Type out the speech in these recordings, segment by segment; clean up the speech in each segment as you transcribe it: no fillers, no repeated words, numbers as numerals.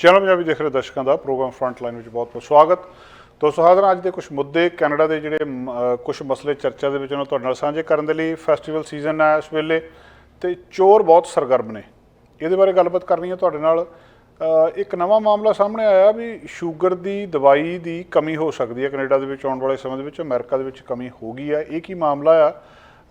Channel Punjabi ਦੇਖ ਰਹੇ ਦਰਸ਼ਕਾਂ ਦਾ ਪ੍ਰੋਗਰਾਮ ਫਰੰਟ ਲਾਈਨ ਵਿੱਚ ਬਹੁਤ-ਬਹੁਤ ਸਵਾਗਤ। ਦੋਸਤੋ ਹਾਜ਼ਰ ਅੱਜ ਦੇ ਕੁਝ ਮੁੱਦੇ ਕੈਨੇਡਾ ਦੇ ਜਿਹੜੇ ਕੁਝ ਮਸਲੇ ਚਰਚਾ ਦੇ ਵਿੱਚ ਉਹਨਾਂ ਤੁਹਾਡੇ ਨਾਲ ਸਾਂਝੇ ਕਰਨ ਦੇ ਲਈ ਫੈਸਟੀਵਲ ਸੀਜ਼ਨ ਹੈ ਇਸ ਵੇਲੇ ਤੇ ਚੋਰ ਬਹੁਤ ਸਰਗਰਮ ਨੇ। ਇਹਦੇ ਬਾਰੇ ਗੱਲਬਾਤ ਕਰਨੀ ਹੈ ਤੁਹਾਡੇ ਨਾਲ। ਇੱਕ ਨਵਾਂ ਮਾਮਲਾ ਸਾਹਮਣੇ ਆਇਆ ਵੀ ਸ਼ੂਗਰ ਦੀ ਦਵਾਈ ਦੀ ਕਮੀ ਹੋ ਸਕਦੀ ਹੈ ਕੈਨੇਡਾ ਦੇ ਵਿੱਚ ਆਉਣ ਵਾਲੇ ਸਮੇਂ ਦੇ ਵਿੱਚ। ਅਮਰੀਕਾ ਦੇ ਵਿੱਚ ਕਮੀ ਹੋ ਗਈ ਹੈ। ਇਹ ਕੀ ਮਾਮਲਾ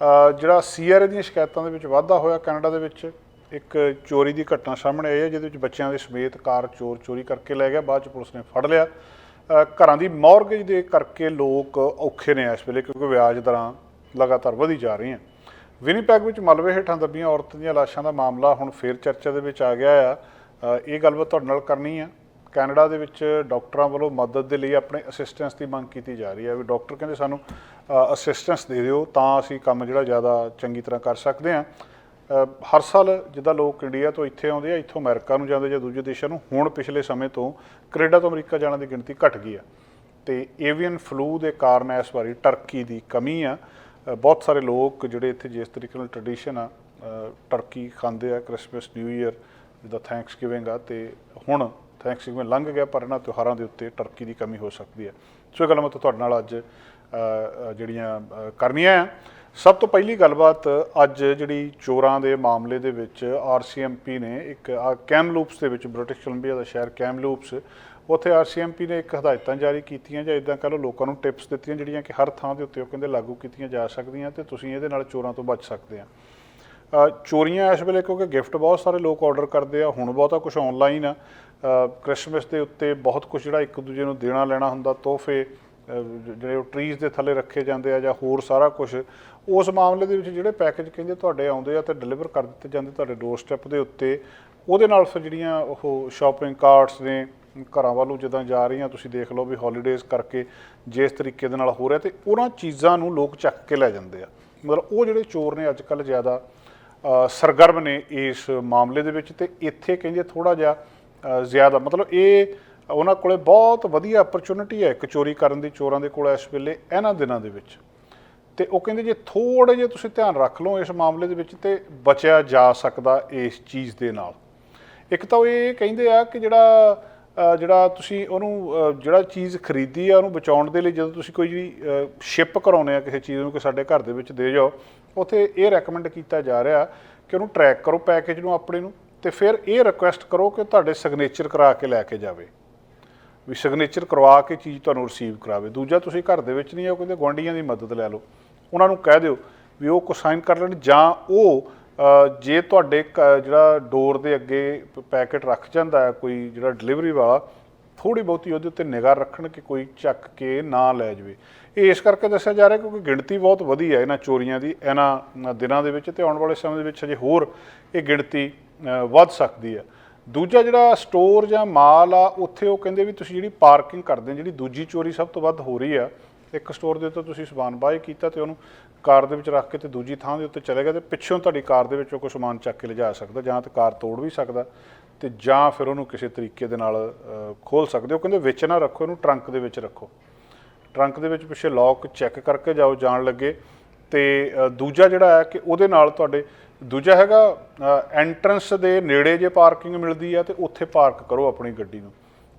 ਆ ਜਿਹੜਾ CRA ਦੀਆਂ ਸ਼ਿਕਾਇਤਾਂ ਦੇ ਵਿੱਚ ਵਾਧਾ ਹੋਇਆ ਕੈਨੇਡਾ ਦੇ ਵਿੱਚ। ਇੱਕ ਚੋਰੀ ਦੀ ਘਟਨਾ ਸਾਹਮਣੇ ਆਈ ਹੈ ਜਿਹਦੇ ਵਿੱਚ ਬੱਚਿਆਂ ਦੇ ਸਮੇਤ ਕਾਰ ਚੋਰੀ ਕਰਕੇ ਲੈ ਗਿਆ। ਬਾਅਦ 'ਚ ਪੁਲਿਸ ਨੇ ਫੜ ਲਿਆ। ਘਰਾਂ ਦੀ ਮੌਰਗੇਜ ਦੇ ਕਰਕੇ ਲੋਕ ਔਖੇ ਨੇ ਇਸ ਵੇਲੇ ਕਿਉਂਕਿ ਵਿਆਜ ਦਰਾਂ ਲਗਾਤਾਰ ਵਧੀ ਜਾ ਰਹੀਆਂ। ਵਿਨੀਪੈਗ ਵਿੱਚ ਮਲਬੇ ਹੇਠਾਂ ਦੱਬੀਆਂ ਔਰਤ ਦੀਆਂ ਲਾਸ਼ਾਂ ਦਾ ਮਾਮਲਾ ਹੁਣ ਫੇਰ ਚਰਚਾ ਦੇ ਵਿੱਚ ਆ ਗਿਆ ਆ। ਇਹ ਗੱਲਬਾਤ ਤੁਹਾਡੇ ਨਾਲ ਕਰਨੀ ਆ। ਕੈਨੇਡਾ ਦੇ ਵਿੱਚ ਡਾਕਟਰਾਂ ਵੱਲੋਂ ਮਦਦ ਦੇ ਲਈ ਆਪਣੇ ਅਸਿਸਟੈਂਸ ਦੀ ਮੰਗ ਕੀਤੀ ਜਾ ਰਹੀ ਹੈ ਵੀ ਡਾਕਟਰ ਕਹਿੰਦੇ ਸਾਨੂੰ ਅਸਿਸਟੈਂਸ ਦੇ ਦਿਓ ਤਾਂ ਅਸੀਂ ਕੰਮ ਜਿਹੜਾ ਜ਼ਿਆਦਾ ਚੰਗੀ ਤਰ੍ਹਾਂ ਕਰ ਸਕਦੇ ਹਾਂ। ਹਰ ਸਾਲ ਜਿੱਦਾਂ ਲੋਕ ਇੰਡੀਆ ਤੋਂ ਇੱਥੇ ਆਉਂਦੇ ਆ, ਇੱਥੋਂ ਅਮਰੀਕਾ ਨੂੰ ਜਾਂਦੇ ਜਾਂ ਦੂਜੇ ਦੇਸ਼ਾਂ ਨੂੰ, ਹੁਣ ਪਿਛਲੇ ਸਮੇਂ ਤੋਂ ਕੈਨੇਡਾ ਤੋਂ ਅਮਰੀਕਾ ਜਾਣ ਦੀ ਗਿਣਤੀ ਘਟ ਗਈ ਆ। ਅਤੇ ਏਵੀਅਨ ਫਲੂ ਦੇ ਕਾਰਨ ਇਸ ਵਾਰੀ ਟਰਕੀ ਦੀ ਕਮੀ ਆ। ਬਹੁਤ ਸਾਰੇ ਲੋਕ ਜਿਹੜੇ ਇੱਥੇ ਜਿਸ ਤਰੀਕੇ ਨਾਲ ਟਰਡੀਸ਼ਨ ਆ ਟਰਕੀ ਖਾਂਦੇ ਆ ਕ੍ਰਿਸਮਸ ਨਿਊ ਈਅਰ ਜਿੱਦਾਂ ਥੈਂਕਸ ਗਿਵਿੰਗ ਆ। ਅਤੇ ਹੁਣ ਥੈਂਕਸ ਗਿਵਿੰਗ ਲੰਘ ਗਿਆ ਪਰ ਇਹਨਾਂ ਤਿਉਹਾਰਾਂ ਦੇ ਉੱਤੇ ਟਰਕੀ ਦੀ ਕਮੀ ਹੋ ਸਕਦੀ ਹੈ। ਸੋ ਇਹ ਗੱਲਾਂ ਮੈਂ ਤੁਹਾਡੇ ਨਾਲ ਅੱਜ ਜਿਹੜੀਆਂ ਕਰਨੀਆਂ ਆ। ਸਭ ਤੋਂ ਪਹਿਲੀ ਗੱਲਬਾਤ ਅੱਜ ਜਿਹੜੀ ਚੋਰਾਂ ਦੇ ਮਾਮਲੇ ਦੇ ਵਿੱਚ RCMP ਨੇ ਇੱਕ ਕੈਮਲੂਪਸ ਦੇ ਵਿੱਚ ਬ੍ਰਿਟਿਸ਼ ਕੋਲੰਬੀਆ ਦਾ ਸ਼ਹਿਰ ਕੈਮਲੂਪਸ, ਉੱਥੇ RCMP ਨੇ ਇੱਕ ਹਦਾਇਤਾਂ ਜਾਰੀ ਕੀਤੀਆਂ ਜਾਂ ਇੱਦਾਂ ਕਹਿ ਲਓ ਲੋਕਾਂ ਨੂੰ ਟਿਪਸ ਦਿੱਤੀਆਂ ਜਿਹੜੀਆਂ ਕਿ ਹਰ ਥਾਂ ਦੇ ਉੱਤੇ ਉਹ ਕਹਿੰਦੇ ਲਾਗੂ ਕੀਤੀਆਂ ਜਾ ਸਕਦੀਆਂ ਅਤੇ ਤੁਸੀਂ ਇਹਦੇ ਨਾਲ ਚੋਰਾਂ ਤੋਂ ਬਚ ਸਕਦੇ ਆ। ਚੋਰੀਆਂ ਇਸ ਵੇਲੇ ਕਿਉਂਕਿ ਗਿਫਟ ਬਹੁਤ ਸਾਰੇ ਲੋਕ ਆਰਡਰ ਕਰਦੇ ਆ, ਹੁਣ ਬਹੁਤਾ ਕੁਛ ਆਨਲਾਈਨ ਆ। ਕ੍ਰਿਸਮਸ ਦੇ ਉੱਤੇ ਬਹੁਤ ਕੁਛ ਜਿਹੜਾ ਇੱਕ ਦੂਜੇ ਨੂੰ ਦੇਣਾ ਲੈਣਾ ਹੁੰਦਾ, ਤੋਹਫੇ ਜਿਹੜੇ ਉਹ ਟਰੀਜ਼ ਦੇ ਥੱਲੇ ਰੱਖੇ ਜਾਂਦੇ ਆ ਜਾਂ ਹੋਰ ਸਾਰਾ ਕੁਛ। ਉਸ ਮਾਮਲੇ ਦੇ ਵਿੱਚ ਜਿਹੜੇ ਪੈਕੇਜ ਕਹਿੰਦੇ ਤੁਹਾਡੇ ਆਉਂਦੇ ਆ ਅਤੇ ਡਿਲੀਵਰ ਕਰ ਦਿੱਤੇ ਜਾਂਦੇ ਤੁਹਾਡੇ ਡੋਰ ਸਟੈਪ ਦੇ ਉੱਤੇ, ਉਹਦੇ ਨਾਲ ਫਿਰ ਜਿਹੜੀਆਂ ਉਹ ਸ਼ਾਪਿੰਗ ਕਾਰਟਸ ਨੇ ਘਰਾਂ ਵੱਲੋਂ ਜਿੱਦਾਂ ਜਾ ਰਹੀਆਂ, ਤੁਸੀਂ ਦੇਖ ਲਓ ਵੀ ਹੌਲੀਡੇਜ਼ ਕਰਕੇ ਜਿਸ ਤਰੀਕੇ ਦੇ ਨਾਲ ਹੋ ਰਿਹਾ, ਅਤੇ ਉਹਨਾਂ ਚੀਜ਼ਾਂ ਨੂੰ ਲੋਕ ਚੱਕ ਕੇ ਲੈ ਜਾਂਦੇ ਆ। ਮਤਲਬ ਉਹ ਜਿਹੜੇ ਚੋਰ ਨੇ ਅੱਜ ਕੱਲ੍ਹ ਜ਼ਿਆਦਾ ਸਰਗਰਮ ਨੇ ਇਸ ਮਾਮਲੇ ਦੇ ਵਿੱਚ। ਅਤੇ ਇੱਥੇ ਕਹਿੰਦੇ ਥੋੜ੍ਹਾ ਜਿਹਾ ਜ਼ਿਆਦਾ ਮਤਲਬ ਇਹ ਉਹਨਾਂ ਕੋਲ ਬਹੁਤ ਵਧੀਆ ਅਪਰਚੁਨਿਟੀ ਹੈ ਇੱਕ ਚੋਰੀ ਕਰਨ ਦੀ ਚੋਰਾਂ ਦੇ ਕੋਲ ਇਸ ਵੇਲੇ ਇਹਨਾਂ ਦਿਨਾਂ ਦੇ ਵਿੱਚ। ਅਤੇ ਉਹ ਕਹਿੰਦੇ ਜੇ ਥੋੜ੍ਹੇ ਜਿਹੇ ਤੁਸੀਂ ਧਿਆਨ ਰੱਖ ਲਓ ਇਸ ਮਾਮਲੇ ਦੇ ਵਿੱਚ ਤਾਂ ਬਚਿਆ ਜਾ ਸਕਦਾ ਇਸ ਚੀਜ਼ ਦੇ ਨਾਲ। ਇੱਕ ਤਾਂ ਉਹ ਇਹ ਕਹਿੰਦੇ ਆ ਕਿ ਜਿਹੜਾ ਤੁਸੀਂ ਉਹਨੂੰ ਜਿਹੜਾ ਚੀਜ਼ ਖਰੀਦੀ ਆ ਉਹਨੂੰ ਬਚਾਉਣ ਦੇ ਲਈ ਜਦੋਂ ਤੁਸੀਂ ਕੋਈ ਜਿਹੜੀ ਸ਼ਿਪ ਕਰਾਉਂਦੇ ਆ ਕਿਸੇ ਚੀਜ਼ ਨੂੰ ਕਿ ਸਾਡੇ ਘਰ ਦੇ ਵਿੱਚ ਦੇ ਜਾਓ, ਉੱਥੇ ਇਹ ਰੈਕਮੈਂਡ ਕੀਤਾ ਜਾ ਰਿਹਾ ਕਿ ਉਹਨੂੰ ਟਰੈਕ ਕਰੋ ਪੈਕੇਜ ਨੂੰ ਆਪਣੇ ਨੂੰ, ਅਤੇ ਫਿਰ ਇਹ ਰਿਕੁਐਸਟ ਕਰੋ ਕਿ ਤੁਹਾਡੇ ਸਿਗਨੇਚਰ ਕਰਾ ਕੇ ਲੈ ਕੇ ਜਾਵੇ, ਵੀ ਸਿਗਨੇਚਰ ਕਰਵਾ ਕੇ ਚੀਜ਼ ਤੁਹਾਨੂੰ ਰਿਸੀਵ ਕਰਾਵੇ। ਦੂਜਾ ਤੁਸੀਂ ਘਰ ਦੇ ਵਿੱਚ ਨਹੀਂ ਆ, ਕਹਿੰਦੇ ਗੁਆਂਢੀਆਂ ਦੀ ਮਦਦ ਲੈ ਲਓ, ਉਹਨਾਂ ਨੂੰ ਕਹਿ ਦਿਓ ਵੀ ਉਹ ਕੁਛ ਸਾਈਨ ਕਰ ਲੈਣ, ਜਾਂ ਉਹ ਜੇ ਤੁਹਾਡੇ ਜਿਹੜਾ ਡੋਰ ਦੇ ਅੱਗੇ ਪੈਕੇਟ ਰੱਖ ਜਾਂਦਾ ਹੈ ਕੋਈ ਜਿਹੜਾ ਡਿਲੀਵਰੀ ਵਾਲਾ, ਥੋੜ੍ਹੀ ਬਹੁਤੀ ਉਹਦੇ ਉੱਤੇ ਨਿਗਾਹ ਰੱਖਣ ਕਿ ਕੋਈ ਚੱਕ ਕੇ ਨਾ ਲੈ ਜਾਵੇ। ਇਹ ਇਸ ਕਰਕੇ ਦੱਸਿਆ ਜਾ ਰਿਹਾ ਕਿਉਂਕਿ ਗਿਣਤੀ ਬਹੁਤ ਵਧੀ ਹੈ ਇਹਨਾਂ ਚੋਰੀਆਂ ਦੀ ਇਹਨਾਂ ਦਿਨਾਂ ਦੇ ਵਿੱਚ, ਅਤੇ ਆਉਣ ਵਾਲੇ ਸਮੇਂ ਦੇ ਵਿੱਚ ਅਜੇ ਹੋਰ ਇਹ ਗਿਣਤੀ ਵੱਧ ਸਕਦੀ ਹੈ। ਦੂਜਾ ਜਿਹੜਾ ਸਟੋਰ ਜਾਂ ਮਾਲ ਆ ਉੱਥੇ ਉਹ ਕਹਿੰਦੇ ਵੀ ਤੁਸੀਂ ਜਿਹੜੀ ਪਾਰਕਿੰਗ ਕਰਦੇ ਜਿਹੜੀ ਦੂਜੀ ਚੋਰੀ ਸਭ ਤੋਂ ਵੱਧ ਹੋ ਰਹੀ ਆ, ਇੱਕ ਸਟੋਰ ਦੇ ਉੱਤੇ ਤੁਸੀਂ ਸਮਾਨ ਬਾਏ ਕੀਤਾ ਅਤੇ ਉਹਨੂੰ ਕਾਰ ਦੇ ਵਿੱਚ ਰੱਖ ਕੇ ਅਤੇ ਦੂਜੀ ਥਾਂ ਦੇ ਉੱਤੇ ਚਲੇ ਗਿਆ, ਅਤੇ ਪਿੱਛੋਂ ਤੁਹਾਡੀ ਕਾਰ ਦੇ ਵਿੱਚੋਂ ਕੋਈ ਸਮਾਨ ਚੱਕ ਕੇ ਲਿਜਾ ਸਕਦਾ, ਜਾਂ ਤਾਂ ਕਾਰ ਤੋੜ ਵੀ ਸਕਦਾ ਅਤੇ ਜਾਂ ਫਿਰ ਉਹਨੂੰ ਕਿਸੇ ਤਰੀਕੇ ਦੇ ਨਾਲ ਖੋਲ੍ਹ ਸਕਦੇ ਹੋ। ਕਹਿੰਦੇ ਵਿੱਚ ਨਾ ਰੱਖੋ, ਇਹਨੂੰ ਟਰੰਕ ਦੇ ਵਿੱਚ ਰੱਖੋ, ਟਰੰਕ ਦੇ ਵਿੱਚ ਪਿੱਛੇ ਲੌਕ ਚੈੱਕ ਕਰਕੇ ਜਾਓ ਜਾਣ ਲੱਗੇ। ਅਤੇ ਦੂਜਾ ਜਿਹੜਾ ਹੈ ਕਿ ਉਹਦੇ ਨਾਲ ਤੁਹਾਡੇ ਦੂਜਾ ਹੈਗਾ ਐਂਟਰੈਂਸ ਦੇ ਨੇੜੇ ਜੇ ਪਾਰਕਿੰਗ ਮਿਲਦੀ ਆ ਅਤੇ ਉੱਥੇ ਪਾਰਕ ਕਰੋ ਆਪਣੀ ਗੱਡੀ ਨੂੰ।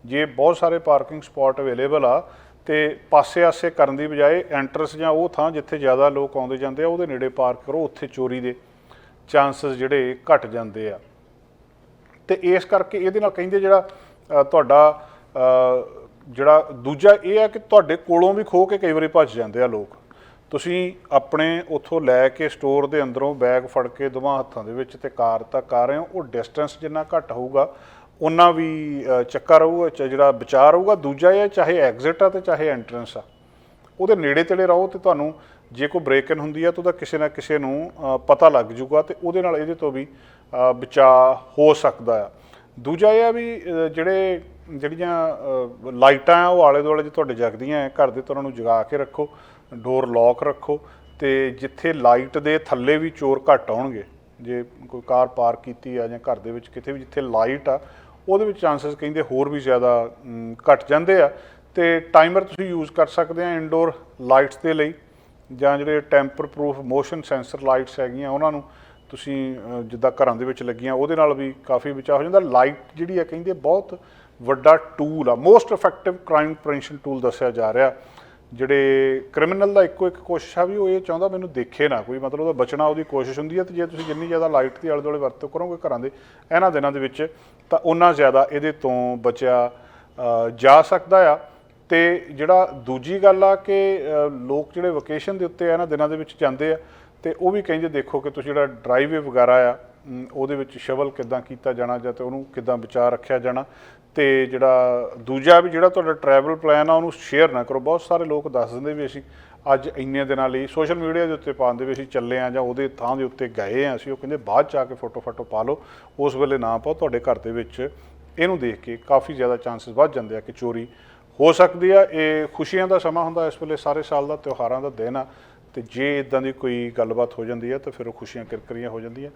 ਜੇ ਬਹੁਤ ਸਾਰੇ ਪਾਰਕਿੰਗ ਸਪਾਟ ਅਵੇਲੇਬਲ ਆ ਅਤੇ ਪਾਸੇ-ਆਸੇ ਕਰਨ ਦੀ ਬਜਾਏ ਐਂਟਰੈਂਸ ਜਾਂ ਉਹ ਥਾਂ ਜਿੱਥੇ ਜ਼ਿਆਦਾ ਲੋਕ ਆਉਂਦੇ ਜਾਂਦੇ ਆ ਉਹਦੇ ਨੇੜੇ ਪਾਰਕ ਕਰੋ, ਉੱਥੇ ਚੋਰੀ ਦੇ ਚਾਂਸਸ ਜਿਹੜੇ ਘਟ ਜਾਂਦੇ ਆ। ਅਤੇ ਇਸ ਕਰਕੇ ਇਹਦੇ ਨਾਲ ਕਹਿੰਦੇ ਜਿਹੜਾ ਤੁਹਾਡਾ ਜਿਹੜਾ ਦੂਜਾ ਇਹ ਆ ਕਿ ਤੁਹਾਡੇ ਕੋਲੋਂ ਵੀ ਖੋਹ ਕੇ ਕਈ ਵਾਰੀ ਭੱਜ ਜਾਂਦੇ ਆ ਲੋਕ। ਤੁਸੀਂ ਆਪਣੇ ਉੱਥੋਂ ਲੈ ਕੇ ਸਟੋਰ ਦੇ ਅੰਦਰੋਂ ਬੈਗ ਫੜ ਕੇ ਦੋਵਾਂ ਹੱਥਾਂ ਦੇ ਵਿੱਚ ਅਤੇ ਕਾਰ ਤੱਕ ਆ ਰਹੇ ਹੋ, ਉਹ ਡਿਸਟੈਂਸ ਜਿੰਨਾ ਘੱਟ ਹੋਊਗਾ ਉਹਨਾਂ ਵੀ ਚੱਕਾ ਰਹੂਗਾ, ਜਿਹੜਾ ਬਚਾਅ ਰਹੂਗਾ। ਦੂਜਾ ਇਹ ਚਾਹੇ ਐਗਜ਼ਿਟ ਆ ਅਤੇ ਚਾਹੇ ਐਂਟਰੈਂਸ ਆ, ਉਹਦੇ ਨੇੜੇ ਤੇੜੇ ਰਹੋ ਅਤੇ ਤੁਹਾਨੂੰ ਜੇ ਕੋਈ ਬ੍ਰੇਕ ਇਨ ਹੁੰਦੀ ਆ ਤਾਂ ਉਹਦਾ ਕਿਸੇ ਨਾ ਕਿਸੇ ਨੂੰ ਪਤਾ ਲੱਗ ਜੂਗਾ ਅਤੇ ਉਹਦੇ ਨਾਲ ਇਹਦੇ ਤੋਂ ਵੀ ਬਚਾਅ ਹੋ ਸਕਦਾ ਆ। ਦੂਜਾ ਇਹ ਆ ਵੀ ਜਿਹੜੀਆਂ ਲਾਈਟਾਂ ਆ ਉਹ ਆਲੇ ਦੁਆਲੇ ਜੇ ਤੁਹਾਡੇ ਜਗਦੀਆਂ ਘਰ ਦੇ ਤਾਂ ਉਹਨਾਂ ਨੂੰ ਜਗਾ ਕੇ ਰੱਖੋ, ਡੋਰ ਲੌਕ ਰੱਖੋ, ਅਤੇ ਜਿੱਥੇ ਲਾਈਟ ਦੇ ਥੱਲੇ ਵੀ ਚੋਰ ਘੱਟ ਆਉਣਗੇ। ਜੇ ਕੋਈ ਕਾਰ ਪਾਰਕ ਕੀਤੀ ਆ ਜਾਂ ਘਰ ਦੇ ਵਿੱਚ ਕਿਤੇ ਵੀ ਜਿੱਥੇ ਲਾਈਟ ਆ ਉਹਦੇ ਵਿੱਚ ਚਾਂਸਸ ਕਹਿੰਦੇ ਹੋਰ ਵੀ ਜ਼ਿਆਦਾ ਘੱਟ ਜਾਂਦੇ ਆ। ਅਤੇ ਟਾਈਮਰ ਤੁਸੀਂ ਯੂਜ਼ ਕਰ ਸਕਦੇ ਆ ਇਨਡੋਰ ਲਾਈਟਸ ਦੇ ਲਈ, ਜਾਂ ਜਿਹੜੇ tamper proof motion sensor lights ਹੈਗੀਆਂ ਉਹਨਾਂ ਨੂੰ ਤੁਸੀਂ ਜਿੱਦਾਂ ਘਰਾਂ ਦੇ ਵਿੱਚ ਲੱਗੀਆਂ ਉਹਦੇ ਨਾਲ ਵੀ ਕਾਫੀ ਬਚਾਅ ਹੋ ਜਾਂਦਾ। ਲਾਈਟ ਜਿਹੜੀ ਆ ਕਹਿੰਦੇ ਬਹੁਤ ਵੱਡਾ ਟੂਲ ਆ, most effective crime prevention tool ਦੱਸਿਆ ਜਾ ਰਿਹਾ। ਜਿਹੜੇ ਕ੍ਰਿਮੀਨਲ ਦਾ ਇੱਕੋ ਇੱਕ ਕੋਸ਼ਿਸ਼ ਆ ਵੀ ਉਹ ਇਹ ਚਾਹੁੰਦਾ ਮੈਨੂੰ ਦੇਖੇ ਨਾ ਕੋਈ, ਮਤਲਬ ਉਹਦਾ ਬਚਣਾ ਉਹਦੀ ਕੋਸ਼ਿਸ਼ ਹੁੰਦੀ ਹੈ। ਤੇ ਜੇ ਤੁਸੀਂ ਜਿੰਨੀ ਜ਼ਿਆਦਾ ਲਾਈਟ ਦੇ ਆਲੇ ਦੁਆਲੇ ਵਰਤੋਂ ਕਰੋਗੇ ਘਰਾਂ ਦੇ ਇਹਨਾਂ ਦਿਨਾਂ ਦੇ ਵਿੱਚ ਤਾਂ ਉਨਾ ਜ਼ਿਆਦਾ ਇਹਦੇ ਤੋਂ ਬਚਿਆ ਜਾ ਸਕਦਾ ਆ। ਤੇ ਜਿਹੜਾ ਦੂਜੀ ਗੱਲ ਆ ਕਿ ਲੋਕ ਜਿਹੜੇ ਵਕੇਸ਼ਨ ਦੇ ਉੱਤੇ ਇਹਨਾਂ ਦਿਨਾਂ ਦੇ ਵਿੱਚ ਜਾਂਦੇ ਆ ਤੇ ਉਹ ਵੀ ਕਹਿੰਦੇ ਦੇਖੋ ਕਿ ਤੁਸੀਂ ਜਿਹੜਾ ਡਰਾਈਵੇ ਵਗੈਰਾ ਆ ਉਹਦੇ ਵਿੱਚ ਸ਼ਵਲ ਕਿੱਦਾਂ ਕੀਤਾ ਜਾਣਾ ਜਾਂ ਤੇ ਉਹਨੂੰ ਕਿੱਦਾਂ ਬਚਾ ਰੱਖਿਆ ਜਾਣਾ। ਤੇ ਜਿਹੜਾ ਦੂਜਾ ਵੀ ਜਿਹੜਾ ਤੁਹਾਡਾ ਟਰੈਵਲ ਪਲਾਨ ਆ ਉਹਨੂੰ ਸ਼ੇਅਰ ਨਾ ਕਰੋ। ਬਹੁਤ ਸਾਰੇ ਲੋਕ ਦੱਸ ਦਿੰਦੇ ਵੀ ਅਸੀਂ ਅੱਜ ਇੰਨੇ ਦਿਨਾਂ ਲਈ ਸੋਸ਼ਲ ਮੀਡੀਆ ਦੇ ਉੱਤੇ ਪਾਉਂਦੇ ਵੀ ਅਸੀਂ ਚੱਲੇ ਆ ਜਾਂ ਉਹਦੇ ਥਾਂ ਦੇ ਉੱਤੇ ਗਏ ਆ ਅਸੀਂ, ਉਹ ਕਹਿੰਦੇ ਬਾਅਦ 'ਚ ਆ ਕੇ ਫੋਟੋ ਪਾ ਲਓ, ਉਸ ਵੇਲੇ ਨਾ ਪਾਓ। ਤੁਹਾਡੇ ਘਰ ਦੇ ਵਿੱਚ ਇਹਨੂੰ ਦੇਖ ਕੇ ਕਾਫੀ ਜ਼ਿਆਦਾ ਚਾਂਸਿਸ ਵੱਧ ਜਾਂਦੇ ਆ ਕਿ ਚੋਰੀ ਹੋ ਸਕਦੀ ਆ। ਇਹ ਖੁਸ਼ੀਆਂ ਦਾ ਸਮਾਂ ਹੁੰਦਾ ਇਸ ਵੇਲੇ, ਸਾਰੇ ਸਾਲ ਦਾ ਤਿਉਹਾਰਾਂ ਦਾ ਦਿਨ ਆ, ਤੇ ਜੇ ਇੱਦਾਂ ਦੀ ਕੋਈ ਗੱਲਬਾਤ ਹੋ ਜਾਂਦੀ ਹੈ ਤਾਂ ਫਿਰ ਉਹ ਖੁਸ਼ੀਆਂ ਕਿਰਕਰੀਆਂ ਹੋ ਜਾਂਦੀਆਂ।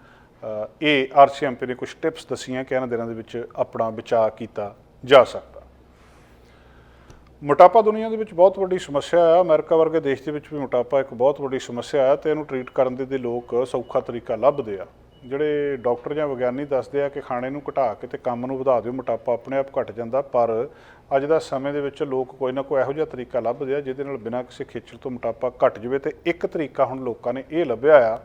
ਇਹ RCMP ਨੇ ਕੁਝ ਟਿਪਸ ਦੱਸੀਆਂ ਕਿ ਇਹਨਾਂ ਦਿਨਾਂ ਦੇ ਵਿੱਚ ਆਪਣਾ ਬਚਾਅ ਕੀਤਾ ਜਾ ਸਕਦਾ। ਮੋਟਾਪਾ ਦੁਨੀਆ ਦੇ ਵਿੱਚ ਬਹੁਤ ਵੱਡੀ ਸਮੱਸਿਆ ਆ। ਅਮਰੀਕਾ ਵਰਗੇ ਦੇਸ਼ ਦੇ ਵਿੱਚ ਵੀ ਮੋਟਾਪਾ ਇੱਕ ਬਹੁਤ ਵੱਡੀ ਸਮੱਸਿਆ ਆ ਤੇ ਇਹਨੂੰ ਟਰੀਟ ਕਰਨ ਦੇ ਲੋਕ ਸੌਖਾ ਤਰੀਕਾ ਲੱਭਦੇ ਆ। ਜਿਹੜੇ ਡਾਕਟਰ ਜਾਂ ਵਿਗਿਆਨੀ ਦੱਸਦੇ ਆ ਕਿ ਖਾਣੇ ਨੂੰ ਘਟਾ ਕੇ ਤੇ ਕੰਮ ਨੂੰ ਵਧਾ ਦਿਓ, ਮੋਟਾਪਾ ਆਪਣੇ ਆਪ ਘਟ ਜਾਂਦਾ। ਪਰ ਅੱਜ ਦਾ ਸਮੇਂ ਦੇ ਵਿੱਚ ਲੋਕ ਕੋਈ ਨਾ ਕੋਈ ਇਹੋ ਜਿਹਾ ਤਰੀਕਾ ਲੱਭਦੇ ਆ ਜਿਹਦੇ ਨਾਲ ਬਿਨਾਂ ਕਿਸੇ ਖੇਚਲ ਤੋਂ ਮੋਟਾਪਾ ਘਟ ਜਾਵੇ। ਤੇ ਇੱਕ ਤਰੀਕਾ ਹੁਣ ਲੋਕਾਂ ਨੇ ਇਹ ਲੱਭਿਆ ਆ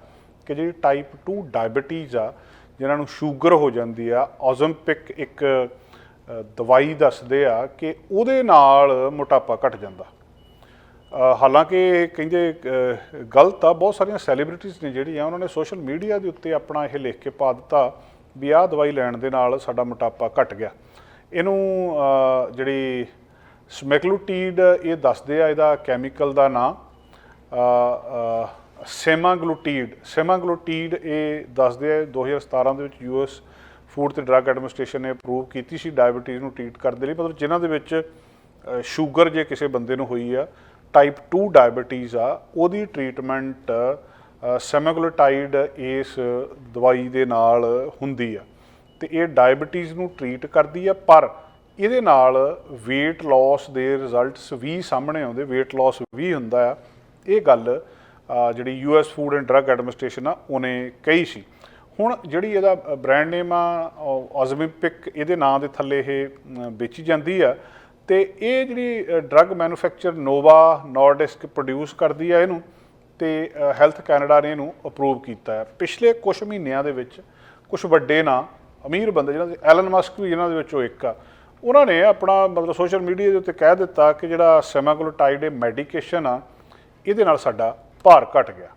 ਕਿ ਜਿਹੜੀ ਟਾਈਪ 2 ਡਾਇਬਟੀਜ਼ ਆ, ਜਿਨ੍ਹਾਂ ਨੂੰ ਸ਼ੂਗਰ ਹੋ ਜਾਂਦੀ ਆ, ਓਜ਼ੈਂਪਿਕ ਇੱਕ ਦਵਾਈ ਦੱਸਦੇ ਆ ਕਿ ਉਹਦੇ ਨਾਲ ਮੋਟਾਪਾ ਘਟ ਜਾਂਦਾ। ਹਾਲਾਂਕਿ ਕਹਿੰਦੇ ਗਲਤ ਆ। ਬਹੁਤ ਸਾਰੀਆਂ ਸੈਲੀਬ੍ਰਿਟੀਜ਼ ਨੇ ਜਿਹੜੀਆਂ ਉਹਨਾਂ ਨੇ ਸੋਸ਼ਲ ਮੀਡੀਆ ਦੇ ਉੱਤੇ ਆਪਣਾ ਇਹ ਲਿਖ ਕੇ ਪਾ ਦਿੱਤਾ ਵੀ ਆਹ ਦਵਾਈ ਲੈਣ ਦੇ ਨਾਲ ਸਾਡਾ ਮੋਟਾਪਾ ਘਟ ਗਿਆ। ਇਹਨੂੰ ਜਿਹੜੀ ਸਮੈਗਲੂਟੀਡ ਇਹ ਦੱਸਦੇ ਆ, ਇਹਦਾ ਕੈਮੀਕਲ ਦਾ ਨਾਂ ਸੈਮਾਗਲੂਟੀਡ ਇਹ ਦੱਸਦੇ ਆ। 2017 ਦੇ ਵਿੱਚ US ਫੂਡ ਤੇ ਡਰੱਗ ਐਡਮਿਨਿਸਟ੍ਰੇਸ਼ਨ ਨੇ ਅਪਰੂਵ ਕੀਤੀ ਸੀ ਡਾਇਬਟੀਜ਼ ਨੂੰ ਟਰੀਟ ਕਰਨ ਦੇ ਲਈ। ਮਤਲਬ ਜਿਨ੍ਹਾਂ ਦੇ ਵਿੱਚ ਸ਼ੂਗਰ ਜੇ ਕਿਸੇ ਬੰਦੇ ਨੂੰ ਹੋਈ ਆ, ਟਾਈਪ 2 ਡਾਇਬਟੀਜ਼ ਆ, ਉਹਦੀ ਟਰੀਟਮੈਂਟ ਸੈਮਾਗਲੂਟਾਈਡ ਇਸ ਦਵਾਈ ਦੇ ਨਾਲ ਹੁੰਦੀ ਆ। ਤੇ ਇਹ ਡਾਇਬਟੀਜ਼ ਨੂੰ ਟਰੀਟ ਕਰਦੀ ਆ, ਪਰ ਇਹਦੇ ਨਾਲ weight loss ਦੇ ਰਿਜ਼ਲਟਸ ਵੀ ਸਾਹਮਣੇ ਆਉਂਦੇ, weight loss ਵੀ ਹੁੰਦਾ ਆ। ਇਹ ਗੱਲ ਜਿਹੜੀ US food and drug administration ਆ ਉਹਨੇ ਕਹੀ ਸੀ। ਹੁਣ ਜਿਹੜੀ ਇਹਦਾ ਬ੍ਰਾਂਡ ਨੇਮ ਆ ਓਜ਼ੈਂਪਿਕ, ਇਹਦੇ ਨਾਂ ਦੇ ਥੱਲੇ ਇਹ ਵੇਚੀ ਜਾਂਦੀ ਆ। ਤੇ ਇਹ ਜਿਹੜੀ ਡਰੱਗ ਮੈਨੂਫੈਕਚਰ ਨੋਵਾ ਨੋਰਡਿਸਕ ਪ੍ਰੋਡਿਊਸ ਕਰਦੀ ਆ ਇਹਨੂੰ, ਤੇ ਹੈਲਥ ਕੈਨੇਡਾ ਨੇ ਇਹਨੂੰ ਅਪਰੂਵ ਕੀਤਾ ਹੈ। ਪਿਛਲੇ ਕੁਝ ਮਹੀਨਿਆਂ ਦੇ ਵਿੱਚ ਕੁਝ ਵੱਡੇ ਨਾਂ ਅਮੀਰ ਬੰਦੇ, ਜਿਹਨਾਂ ਦੇ ਐਲਨ ਮਸਕ ਵੀ ਜਿਹਨਾਂ ਦੇ ਵਿੱਚੋਂ ਇੱਕ ਆ, ਉਹਨਾਂ ਨੇ ਆਪਣਾ ਮਤਲਬ ਸੋਸ਼ਲ ਮੀਡੀਆ ਦੇ ਉੱਤੇ ਕਹਿ ਦਿੱਤਾ ਕਿ ਜਿਹੜਾ ਸੈਮਾਗਲੂਟਾਈਡ ਮੈਡੀਕੇਸ਼ਨ ਆ ਇਹਦੇ ਨਾਲ ਸਾਡਾ ਭਾਰ ਘਟ ਗਿਆ।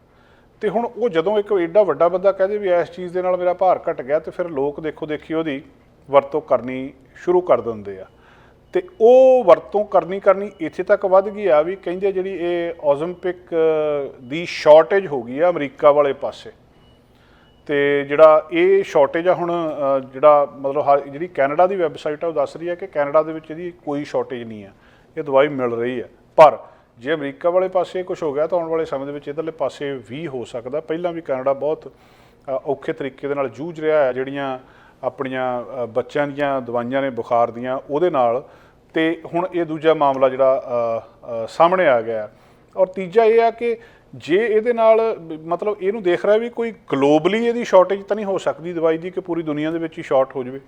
ਤੇ ਹੁਣ ਉਹ ਜਦੋਂ ਇੱਕ ਏਡਾ ਵੱਡਾ ਬੰਦਾ ਕਹਦੇ ਵੀ ਇਸ ਚੀਜ਼ ਦੇ ਨਾਲ ਮੇਰਾ ਭਾਰ ਘਟ ਗਿਆ, ਤੇ ਫਿਰ ਲੋਕ ਦੇਖੋ ਦੇਖੀ ਉਹਦੀ ਵਰਤੋਂ ਕਰਨੀ ਸ਼ੁਰੂ ਕਰ ਦਿੰਦੇ ਆ। ਤੇ ਉਹ ਵਰਤੋਂ ਕਰਨੀ ਇੱਥੇ ਤੱਕ ਵੱਧ ਗਈ ਆ ਵੀ ਕਹਿੰਦੇ ਜਿਹੜੀ ਇਹ ਓਜ਼ੈਂਪਿਕ ਦੀ ਸ਼ਾਰਟੇਜ ਹੋ ਗਈ ਆ ਅਮਰੀਕਾ ਵਾਲੇ ਪਾਸੇ। ਤੇ ਜਿਹੜਾ ਇਹ ਸ਼ਾਰਟੇਜ ਆ ਹੁਣ ਜਿਹੜਾ ਮਤਲਬ ਜਿਹੜੀ ਕੈਨੇਡਾ ਦੀ ਵੈਬਸਾਈਟ ਆ ਉਹ ਦੱਸ ਰਹੀ ਹੈ ਕਿ ਕੈਨੇਡਾ ਦੇ ਵਿੱਚ ਇਹਦੀ ਕੋਈ ਸ਼ਾਰਟੇਜ ਨਹੀਂ ਆ, ਇਹ ਦਵਾਈ ਮਿਲ ਰਹੀ ਹੈ। ਪਰ ਜੇ ਅਮਰੀਕਾ ਵਾਲੇ ਪਾਸੇ ਕੁਝ ਹੋ ਗਿਆ ਤਾਂ ਆਉਣ ਵਾਲੇ ਸਮੇਂ ਦੇ ਵਿੱਚ ਇੱਧਰਲੇ ਪਾਸੇ ਵੀ ਹੋ ਸਕਦਾ। ਪਹਿਲਾਂ ਵੀ ਕੈਨੇਡਾ ਬਹੁਤ ਔਖੇ ਤਰੀਕੇ ਦੇ ਨਾਲ ਜੂਝ ਰਿਹਾ ਹੈ ਜਿਹੜੀਆਂ ਆਪਣੀਆਂ ਬੱਚਿਆਂ ਦੀਆਂ ਦਵਾਈਆਂ ਨੇ ਬੁਖਾਰ ਦੀਆਂ ਉਹਦੇ ਨਾਲ। ਤੇ ਹੁਣ ਇਹ ਦੂਜਾ ਮਾਮਲਾ ਜਿਹੜਾ ਸਾਹਮਣੇ ਆ ਗਿਆ। ਔਰ ਤੀਜਾ ਇਹ ਆ ਕਿ ਜੇ ਇਹਦੇ ਨਾਲ ਮਤਲਬ ਇਹਨੂੰ ਦੇਖ ਰਿਹਾ ਵੀ ਕੋਈ ਗਲੋਬਲੀ ਇਹਦੀ ਸ਼ਾਰਟੇਜ ਤਾਂ ਨਹੀਂ ਹੋ ਸਕਦੀ ਦਵਾਈ ਦੀ ਕਿ ਪੂਰੀ ਦੁਨੀਆ ਦੇ ਵਿੱਚ ਹੀ ਸ਼ਾਰਟ ਹੋ ਜਾਵੇ।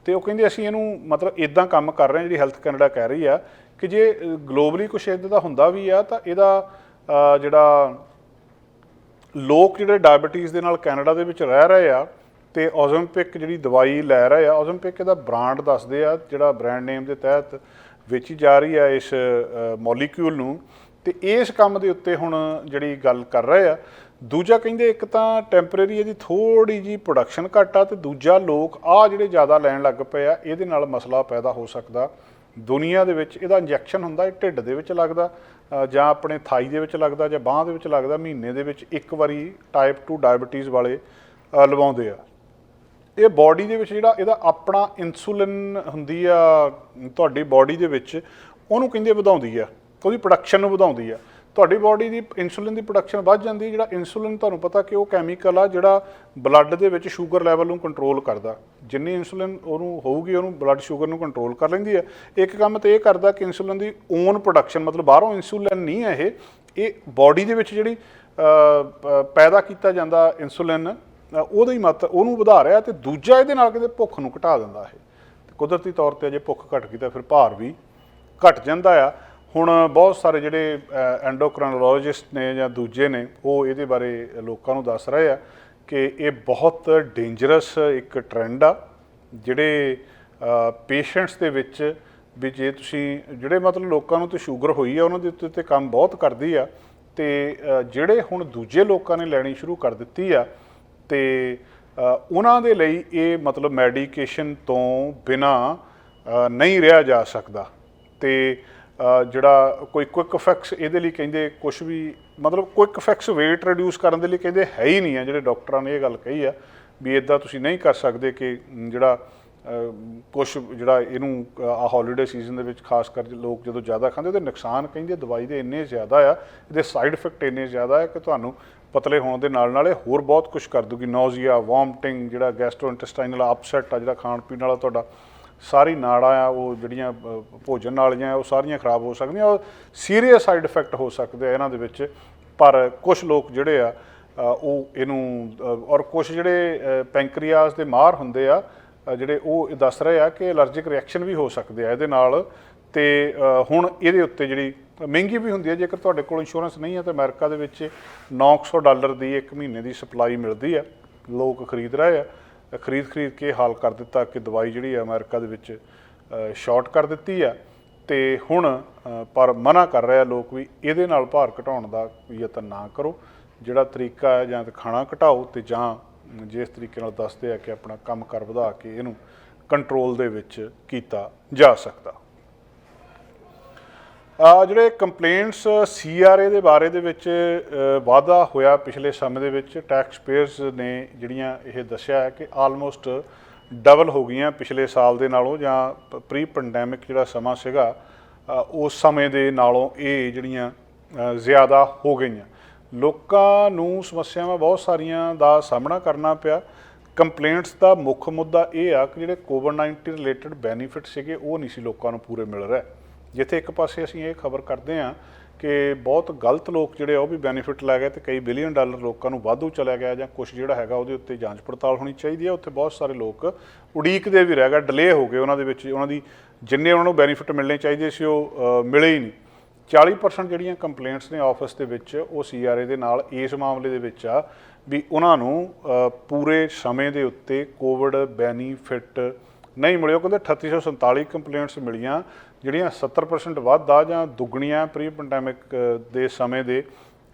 ਤੇ ਉਹ ਕਹਿੰਦੇ ਅਸੀਂ ਇਹਨੂੰ ਮਤਲਬ ਇੱਦਾਂ ਕੰਮ ਕਰ ਰਹੇ ਹਾਂ, ਜਿਹੜੀ ਹੈਲਥ ਕੈਨੇਡਾ ਕਹਿ ਰਹੀ ਆ ਕਿ ਜੇ ਗਲੋਬਲੀ ਕੁਛ ਇੱਦਾਂ ਦਾ ਹੁੰਦਾ ਵੀ ਆ ਤਾਂ ਇਹਦਾ ਜਿਹੜਾ ਲੋਕ ਜਿਹੜੇ ਡਾਇਬਟੀਜ਼ ਦੇ ਨਾਲ ਕੈਨੇਡਾ ਦੇ ਵਿੱਚ ਰਹਿ ਰਹੇ ਆ ਤੇ ਓਜ਼ੈਂਪਿਕ ਜਿਹੜੀ ਦਵਾਈ ਲੈ ਰਹੇ ਆ, ਓਜ਼ੈਂਪਿਕ ਇਹਦਾ ਬ੍ਰਾਂਡ ਦੱਸਦੇ ਆ ਜਿਹੜਾ ਬ੍ਰਾਂਡ ਨੇਮ ਦੇ ਤਹਿਤ ਵੇਚੀ ਜਾ ਰਹੀ ਆ ਇਸ ਮੋਲੀਕਿਊਲ ਨੂੰ। ਤੇ ਇਸ ਕੰਮ ਦੇ ਉੱਤੇ ਹੁਣ ਜਿਹੜੀ ਗੱਲ ਕਰ ਰਹੇ ਆ। ਦੂਜਾ ਕਹਿੰਦੇ ਇੱਕ ਤਾਂ ਟੈਂਪਰੇਰੀ ਇਹਦੀ ਥੋੜ੍ਹੀ ਜਿਹੀ ਪ੍ਰੋਡਕਸ਼ਨ ਘੱਟ ਆ, ਤੇ ਦੂਜਾ ਲੋਕ ਜਿਹੜੇ ਜ਼ਿਆਦਾ ਲੈਣ ਲੱਗ ਪਏ ਆ, ਇਹਦੇ ਨਾਲ ਮਸਲਾ ਪੈਦਾ ਹੋ ਸਕਦਾ ਦੁਨੀਆ ਦੇ ਵਿੱਚ। ਇਹਦਾ ਇੰਜੈਕਸ਼ਨ ਹੁੰਦਾ, ਇਹ ਢਿੱਡ ਦੇ ਵਿੱਚ ਲੱਗਦਾ ਜਾਂ ਆਪਣੇ ਥਾਈ ਦੇ ਵਿੱਚ ਲੱਗਦਾ ਜਾਂ ਬਾਂਹ ਦੇ ਵਿੱਚ ਲੱਗਦਾ। ਮਹੀਨੇ ਦੇ ਵਿੱਚ ਇੱਕ ਵਾਰੀ ਟਾਈਪ 2 ਡਾਇਬਟੀਜ਼ ਵਾਲੇ ਲਵਾਉਂਦੇ ਆ। ਇਹ ਬਾਡੀ ਦੇ ਵਿੱਚ ਜਿਹੜਾ ਇਹਦਾ ਆਪਣਾ ਇਨਸੂਲਿਨ ਹੁੰਦੀ ਆ ਤੁਹਾਡੀ ਬਾਡੀ ਦੇ ਵਿੱਚ, ਉਹਨੂੰ ਕਹਿੰਦੇ ਵਧਾਉਂਦੀ ਆ, ਉਹਦੀ ਪ੍ਰੋਡਕਸ਼ਨ ਨੂੰ ਵਧਾਉਂਦੀ ਆ। ਤੁਹਾਡੀ ਬਾਡੀ ਦੀ ਇਨਸੂਲਿਨ ਦੀ ਪ੍ਰੋਡਕਸ਼ਨ ਵੱਧ ਜਾਂਦੀ। ਜਿਹੜਾ ਇਨਸੂਲਿਨ ਤੁਹਾਨੂੰ ਪਤਾ ਕਿ ਉਹ ਕੈਮੀਕਲ ਆ ਜਿਹੜਾ ਬਲੱਡ ਦੇ ਵਿੱਚ ਸ਼ੂਗਰ ਲੈਵਲ ਨੂੰ ਕੰਟਰੋਲ ਕਰਦਾ। ਜਿੰਨੀ ਇਨਸੂਲਿਨ ਉਹਨੂੰ ਹੋਊਗੀ ਉਹਨੂੰ ਬਲੱਡ ਸ਼ੂਗਰ ਨੂੰ ਕੰਟਰੋਲ ਕਰ ਲੈਂਦੀ ਹੈ। ਇੱਕ ਕੰਮ ਤਾਂ ਇਹ ਕਰਦਾ ਕਿ ਇਨਸੂਲਿਨ ਦੀ ਓਨ ਪ੍ਰੋਡਕਸ਼ਨ, ਮਤਲਬ ਬਾਹਰੋਂ ਇਨਸੂਲਿਨ ਨਹੀਂ ਹੈ ਇਹ ਬਾਡੀ ਦੇ ਵਿੱਚ ਜਿਹੜੀ ਪੈਦਾ ਕੀਤਾ ਜਾਂਦਾ ਇਨਸੂਲਿਨ ਉਹਦੀ ਮਾਤਰਾ ਉਹਨੂੰ ਵਧਾ ਰਿਹਾ, ਤੇ ਦੂਜਾ ਇਹਦੇ ਨਾਲ ਕਹਿੰਦੇ ਭੁੱਖ ਨੂੰ ਘਟਾ ਦਿੰਦਾ ਇਹ। ਕੁਦਰਤੀ ਤੌਰ 'ਤੇ ਜੇ ਭੁੱਖ ਘਟ ਗਈ ਤਾਂ ਫਿਰ ਭਾਰ ਵੀ ਘਟ ਜਾਂਦਾ ਆ। ਹੁਣ ਬਹੁਤ ਸਾਰੇ ਜਿਹੜੇ ਐਂਡੋਕਰਾਈਨੋਲੋਜਿਸਟ ਨੇ ਜਾਂ ਦੂਜੇ ਨੇ, ਉਹ ਇਹਦੇ ਬਾਰੇ ਲੋਕਾਂ ਨੂੰ ਦੱਸ ਰਹੇ ਆ ਕਿ ਇਹ ਬਹੁਤ ਡੇਂਜਰਸ ਇੱਕ ਟਰੈਂਡ ਆ, ਜਿਹੜੇ ਪੇਸ਼ੈਂਟਸ ਦੇ ਵਿੱਚ ਵੀ ਜੇ ਤੁਸੀਂ ਜਿਹੜੇ ਮਤਲਬ ਲੋਕਾਂ ਨੂੰ ਤਾਂ ਸ਼ੂਗਰ ਹੋਈ ਆ ਉਹਨਾਂ ਦੇ ਉੱਤੇ ਕੰਮ ਬਹੁਤ ਕਰਦੀ ਆ, ਤੇ ਜਿਹੜੇ ਹੁਣ ਦੂਜੇ ਲੋਕਾਂ ਨੇ ਲੈਣੀ ਸ਼ੁਰੂ ਕਰ ਦਿੱਤੀ ਆ, ਤੇ ਉਹਨਾਂ ਦੇ ਲਈ ਇਹ ਮਤਲਬ ਮੈਡੀਕੇਸ਼ਨ ਤੋਂ ਬਿਨਾਂ ਨਹੀਂ ਰਿਹਾ ਜਾ ਸਕਦਾ। ਤੇ ਜਿਹੜਾ ਕੋਈ ਕੁਇਕ ਇਫੈਕਟਸ ਇਹਦੇ ਲਈ ਕਹਿੰਦੇ ਕੁਛ ਵੀ ਮਤਲਬ ਕੁਇਕ ਇਫੈਕਟਸ ਵੇਟ ਰਿਡਿਊਸ ਕਰਨ ਦੇ ਲਈ ਕਹਿੰਦੇ ਹੈ ਹੀ ਨਹੀਂ ਆ। ਜਿਹੜੇ ਡਾਕਟਰਾਂ ਨੇ ਇਹ ਗੱਲ ਕਹੀ ਆ ਵੀ ਇੱਦਾਂ ਤੁਸੀਂ ਨਹੀਂ ਕਰ ਸਕਦੇ ਕਿ ਜਿਹੜਾ ਕੁਛ ਜਿਹੜਾ ਇਹਨੂੰ ਹੌਲੀਡੇ ਸੀਜ਼ਨ ਦੇ ਵਿੱਚ ਖਾਸ ਕਰ ਲੋਕ ਜਦੋਂ ਜ਼ਿਆਦਾ ਖਾਂਦੇ ਉਹਦੇ ਨੁਕਸਾਨ ਕਹਿੰਦੇ ਦਵਾਈ ਦੇ ਇੰਨੇ ਜ਼ਿਆਦਾ ਆ, ਇਹਦੇ ਸਾਈਡ ਇਫੈਕਟ ਇੰਨੇ ਜ਼ਿਆਦਾ ਆ ਕਿ ਤੁਹਾਨੂੰ ਪਤਲੇ ਹੋਣ ਦੇ ਨਾਲ ਨਾਲ ਇਹ ਹੋਰ ਬਹੁਤ ਕੁਛ ਕਰ ਦੂਗੀ। ਨੌਜ਼ੀਆ, ਵੋਮਟਿੰਗ, ਜਿਹੜਾ ਗੈਸਟਰੋਇੰਟੇਸਟਾਈਨਲ ਅਪਸੈਟ ਆ, ਜਿਹੜਾ ਖਾਣ ਪੀਣ ਵਾਲਾ ਤੁਹਾਡਾ ਸਾਰੀ ਨਾੜਾਂ ਆ ਉਹ ਜਿਹੜੀਆਂ ਭੋਜਨ ਵਾਲੀਆਂ ਉਹ ਸਾਰੀਆਂ ਖਰਾਬ ਹੋ ਸਕਦੀਆਂ, ਉਹ ਸੀਰੀਅਸ ਸਾਈਡ ਇਫੈਕਟ ਹੋ ਸਕਦੇ ਆ ਇਹਨਾਂ ਦੇ ਵਿੱਚ। ਪਰ ਕੁਛ ਲੋਕ ਜਿਹੜੇ ਆ ਉਹ ਇਹਨੂੰ ਔਰ ਕੁਛ ਜਿਹੜੇ ਪੈਂਕਰੀਆਸ ਦੇ ਮਾਹਰ ਹੁੰਦੇ ਆ ਜਿਹੜੇ ਉਹ ਦੱਸ ਰਹੇ ਆ ਕਿ ਐਲਰਜਿਕ ਰਿਐਕਸ਼ਨ ਵੀ ਹੋ ਸਕਦੇ ਆ ਇਹਦੇ ਨਾਲ। ਤੇ ਹੁਣ ਇਹਦੇ ਉੱਤੇ ਜਿਹੜੀ ਮਹਿੰਗੀ ਵੀ ਹੁੰਦੀ ਹੈ, ਜੇਕਰ ਤੁਹਾਡੇ ਕੋਲ ਇੰਸ਼ੋਰੈਂਸ ਨਹੀਂ ਹੈ ਤਾਂ ਅਮਰੀਕਾ ਦੇ ਵਿੱਚ $900 ਦੀ ਇੱਕ ਮਹੀਨੇ ਦੀ ਸਪਲਾਈ ਮਿਲਦੀ ਆ। ਲੋਕ ਖਰੀਦ ਰਹੇ ਆ, ਖਰੀਦ ਕੇ ਹਾਲ ਕਰ ਦਿੱਤਾ ਕਿ ਦਵਾਈ ਜਿਹੜੀ ਆ ਅਮਰੀਕਾ ਦੇ ਵਿੱਚ ਸ਼ਾਰਟ ਕਰ ਦਿੱਤੀ ਆ। ਤੇ ਹੁਣ ਪਰ ਮਨਾ ਕਰ ਰਹੇ ਆ ਲੋਕ ਵੀ ਇਹਦੇ ਨਾਲ ਭਾਰ ਘਟਾਉਣ ਦਾ ਯਤਨ ਨਾ ਕਰੋ। ਜਿਹੜਾ ਤਰੀਕਾ ਹੈ ਜਾਂ ਤਾਂ ਖਾਣਾ ਘਟਾਓ, ਤੇ ਜਾਂ ਜਿਸ ਤਰੀਕੇ ਨਾਲ ਦੱਸਦੇ ਆ ਕਿ ਆਪਣਾ ਕੰਮ ਕਾਰ ਵਧਾ ਕੇ ਇਹਨੂੰ ਕੰਟਰੋਲ ਦੇ ਵਿੱਚ ਕੀਤਾ ਜਾ ਸਕਦਾ। ਜਿਹੜੇ ਕੰਪਲੇਂਟਸ CRA ਦੇ ਬਾਰੇ ਦੇ ਵਿੱਚ ਵਾਧਾ ਹੋਇਆ ਪਿਛਲੇ ਸਮੇਂ ਦੇ ਵਿੱਚ, ਟੈਕਸ ਪੇਅਰਸ ਨੇ ਜਿਹੜੀਆਂ ਇਹ ਦੱਸਿਆ ਹੈ ਕਿ ਆਲਮੋਸਟ ਡਬਲ ਹੋ ਗਈਆਂ ਪਿਛਲੇ ਸਾਲ ਦੇ ਨਾਲੋਂ, ਜਾਂ ਪ੍ਰੀ ਪੈਂਡੈਮਿਕ ਜਿਹੜਾ ਸਮਾਂ ਸੀਗਾ ਉਸ ਸਮੇਂ ਦੇ ਨਾਲੋਂ ਇਹ ਜਿਹੜੀਆਂ ਜ਼ਿਆਦਾ ਹੋ ਗਈਆਂ। ਲੋਕਾਂ ਨੂੰ ਸਮੱਸਿਆਵਾਂ ਬਹੁਤ ਸਾਰੀਆਂ ਦਾ ਸਾਹਮਣਾ ਕਰਨਾ ਪਿਆ। ਕੰਪਲੇਂਟਸ ਦਾ ਮੁੱਖ ਮੁੱਦਾ ਇਹ ਆ ਕਿ ਜਿਹੜੇ ਕੋਵਿਡ-19 ਰਿਲੇਟਡ ਬੈਨੀਫਿਟ ਸੀਗੇ ਉਹ ਨਹੀਂ ਸੀ ਲੋਕਾਂ ਨੂੰ ਪੂਰੇ ਮਿਲ ਰਹੇ। ਜਿੱਥੇ ਇੱਕ ਪਾਸੇ ਅਸੀਂ ਇਹ ਖਬਰ ਕਰਦੇ ਹਾਂ ਕਿ ਬਹੁਤ ਗਲਤ ਲੋਕ ਜਿਹੜੇ ਉਹ ਵੀ ਬੈਨੀਫਿਟ ਲੈ ਗਏ, ਤੇ ਕਈ $ਬਿਲੀਅਨ ਲੋਕਾਂ ਨੂੰ ਵਾਧੂ ਚਲਾ ਗਿਆ, ਜਾਂ ਕੁਛ ਜਿਹੜਾ ਹੈਗਾ ਉਹਦੇ ਉੱਤੇ ਜਾਂਚ ਪੜਤਾਲ ਹੋਣੀ ਚਾਹੀਦੀ ਹੈ। ਉੱਥੇ ਬਹੁਤ ਸਾਰੇ ਲੋਕ ਉਡੀਕਦੇ ਵੀ ਰਹਿ ਗਏ, ਡਿਲੇ ਹੋ ਗਏ ਉਹਨਾਂ ਦੇ ਵਿੱਚ, ਉਹਨਾਂ ਦੀ ਜਿੰਨੇ ਉਹਨਾਂ ਨੂੰ ਬੈਨੀਫਿਟ ਮਿਲਣੇ ਚਾਹੀਦੇ ਸੀ ਉਹ ਮਿਲੇ ਹੀ ਨਹੀਂ। 40% ਜਿਹੜੀਆਂ ਕੰਪਲੇਂਟਸ ਨੇ ਆਫਿਸ ਦੇ ਵਿੱਚ ਉਹ CRA ਦੇ ਨਾਲ ਇਸ ਮਾਮਲੇ ਦੇ ਵਿੱਚ ਆ ਵੀ ਉਹਨਾਂ ਨੂੰ ਪੂਰੇ ਸਮੇਂ ਦੇ ਉੱਤੇ ਕੋਵਿਡ ਬੈਨੀਫਿਟ ਨਹੀਂ ਮਿਲੇ। ਉਹ ਕਹਿੰਦੇ 3847 ਕੰਪਲੇਂਟਸ ਮਿਲੀਆਂ, ਜਿਹੜੀਆਂ 70% ਵੱਧ ਆ ਜਾਂ ਦੁੱਗਣੀਆਂ ਪ੍ਰੀ ਪੈਂਡੈਮਿਕ ਦੇ ਸਮੇਂ ਦੇ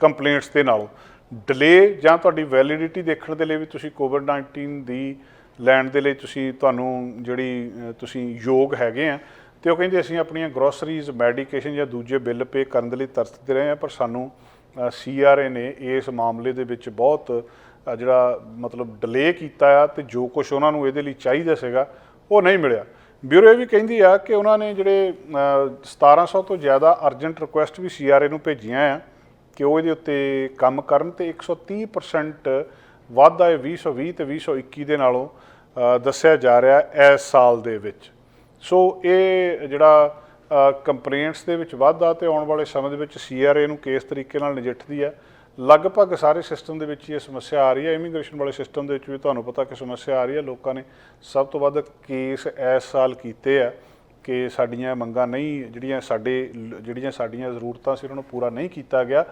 ਕੰਪਲੇਂਟਸ ਦੇ ਨਾਲੋਂ। ਡਿਲੇ ਜਾਂ ਤੁਹਾਡੀ ਵੈਲਿਡਿਟੀ ਦੇਖਣ ਦੇ ਲਈ ਵੀ ਤੁਸੀਂ ਕੋਵਿਡ-19 ਦੀ ਲੈਣ ਦੇ ਲਈ ਤੁਹਾਨੂੰ ਜਿਹੜੀ ਤੁਸੀਂ ਯੋਗ ਹੈਗੇ ਆ, ਤੇ ਉਹ ਕਹਿੰਦੇ ਅਸੀਂ ਆਪਣੀਆਂ ਗਰੋਸਰੀਜ਼, ਮੈਡੀਕੇਸ਼ਨ ਜਾਂ ਦੂਜੇ ਬਿੱਲ ਪੇ ਕਰਨ ਦੇ ਲਈ ਤਰਸਦੇ ਰਹੇ ਹਾਂ, ਪਰ ਸਾਨੂੰ CRA ਨੇ ਇਸ ਮਾਮਲੇ ਦੇ ਵਿੱਚ ਬਹੁਤ ਜਿਹੜਾ ਮਤਲਬ ਡਿਲੇ ਕੀਤਾ ਆ, ਤੇ ਜੋ ਕੁਛ ਉਹਨਾਂ ਨੂੰ ਇਹਦੇ ਲਈ ਚਾਹੀਦਾ ਸੀਗਾ ਉਹ ਨਹੀਂ ਮਿਲਿਆ। ਬਿਊਰੋ ਇਹ ਵੀ ਕਹਿੰਦੀ ਆ ਕਿ ਉਹਨਾਂ ਨੇ ਜਿਹੜੇ 1700 ਤੋਂ ਜ਼ਿਆਦਾ ਅਰਜੈਂਟ ਰਿਕੁਐਸਟ ਵੀ CRA ਨੂੰ ਭੇਜੀਆਂ ਆ ਕਿ ਉਹ ਇਹਦੇ ਉੱਤੇ ਕੰਮ ਕਰਨ, ਤੇ 130% ਵਾਧਾ ਹੈ 2020 ਤੇ 2021 ਦੇ ਨਾਲੋਂ ਦੱਸਿਆ ਜਾ ਰਿਹਾ ਇਸ ਸਾਲ ਦੇ ਵਿੱਚ। ਸੋ ਇਹ ਜਿਹੜਾ ਕੰਪਲੇਂਟਸ ਦੇ ਵਿੱਚ ਵਾਧਾ ਤੇ ਆਉਣ ਵਾਲੇ ਸਮੇਂ ਦੇ ਵਿੱਚ CRA ਨੂੰ ਕਿਸ ਤਰੀਕੇ ਨਾਲ ਨਜਿੱਠਦੀ ਹੈ, ਲਗਭਗ ਸਾਰੇ ਸਿਸਟਮ ਦੇ ਵਿੱਚ ਇਹ ਸਮੱਸਿਆ ਆ ਰਹੀ ਹੈ। ਇਮੀਗ੍ਰੇਸ਼ਨ ਵਾਲੇ ਸਿਸਟਮ ਦੇ ਵਿੱਚ ਵੀ ਤੁਹਾਨੂੰ ਪਤਾ ਕਿ ਸਮੱਸਿਆ ਆ ਰਹੀ ਹੈ। ਲੋਕਾਂ ਨੇ ਸਭ ਤੋਂ ਵੱਧ ਕੇਸ ਇਸ ਸਾਲ ਕੀਤੇ ਆ ਕਿ ਸਾਡੀਆਂ ਮੰਗਾਂ ਨਹੀਂ, ਜਿਹੜੀਆਂ ਸਾਡੀਆਂ ਜ਼ਰੂਰਤਾਂ ਸੀ ਉਹਨਾਂ ਨੂੰ ਪੂਰਾ ਨਹੀਂ ਕੀਤਾ ਗਿਆ।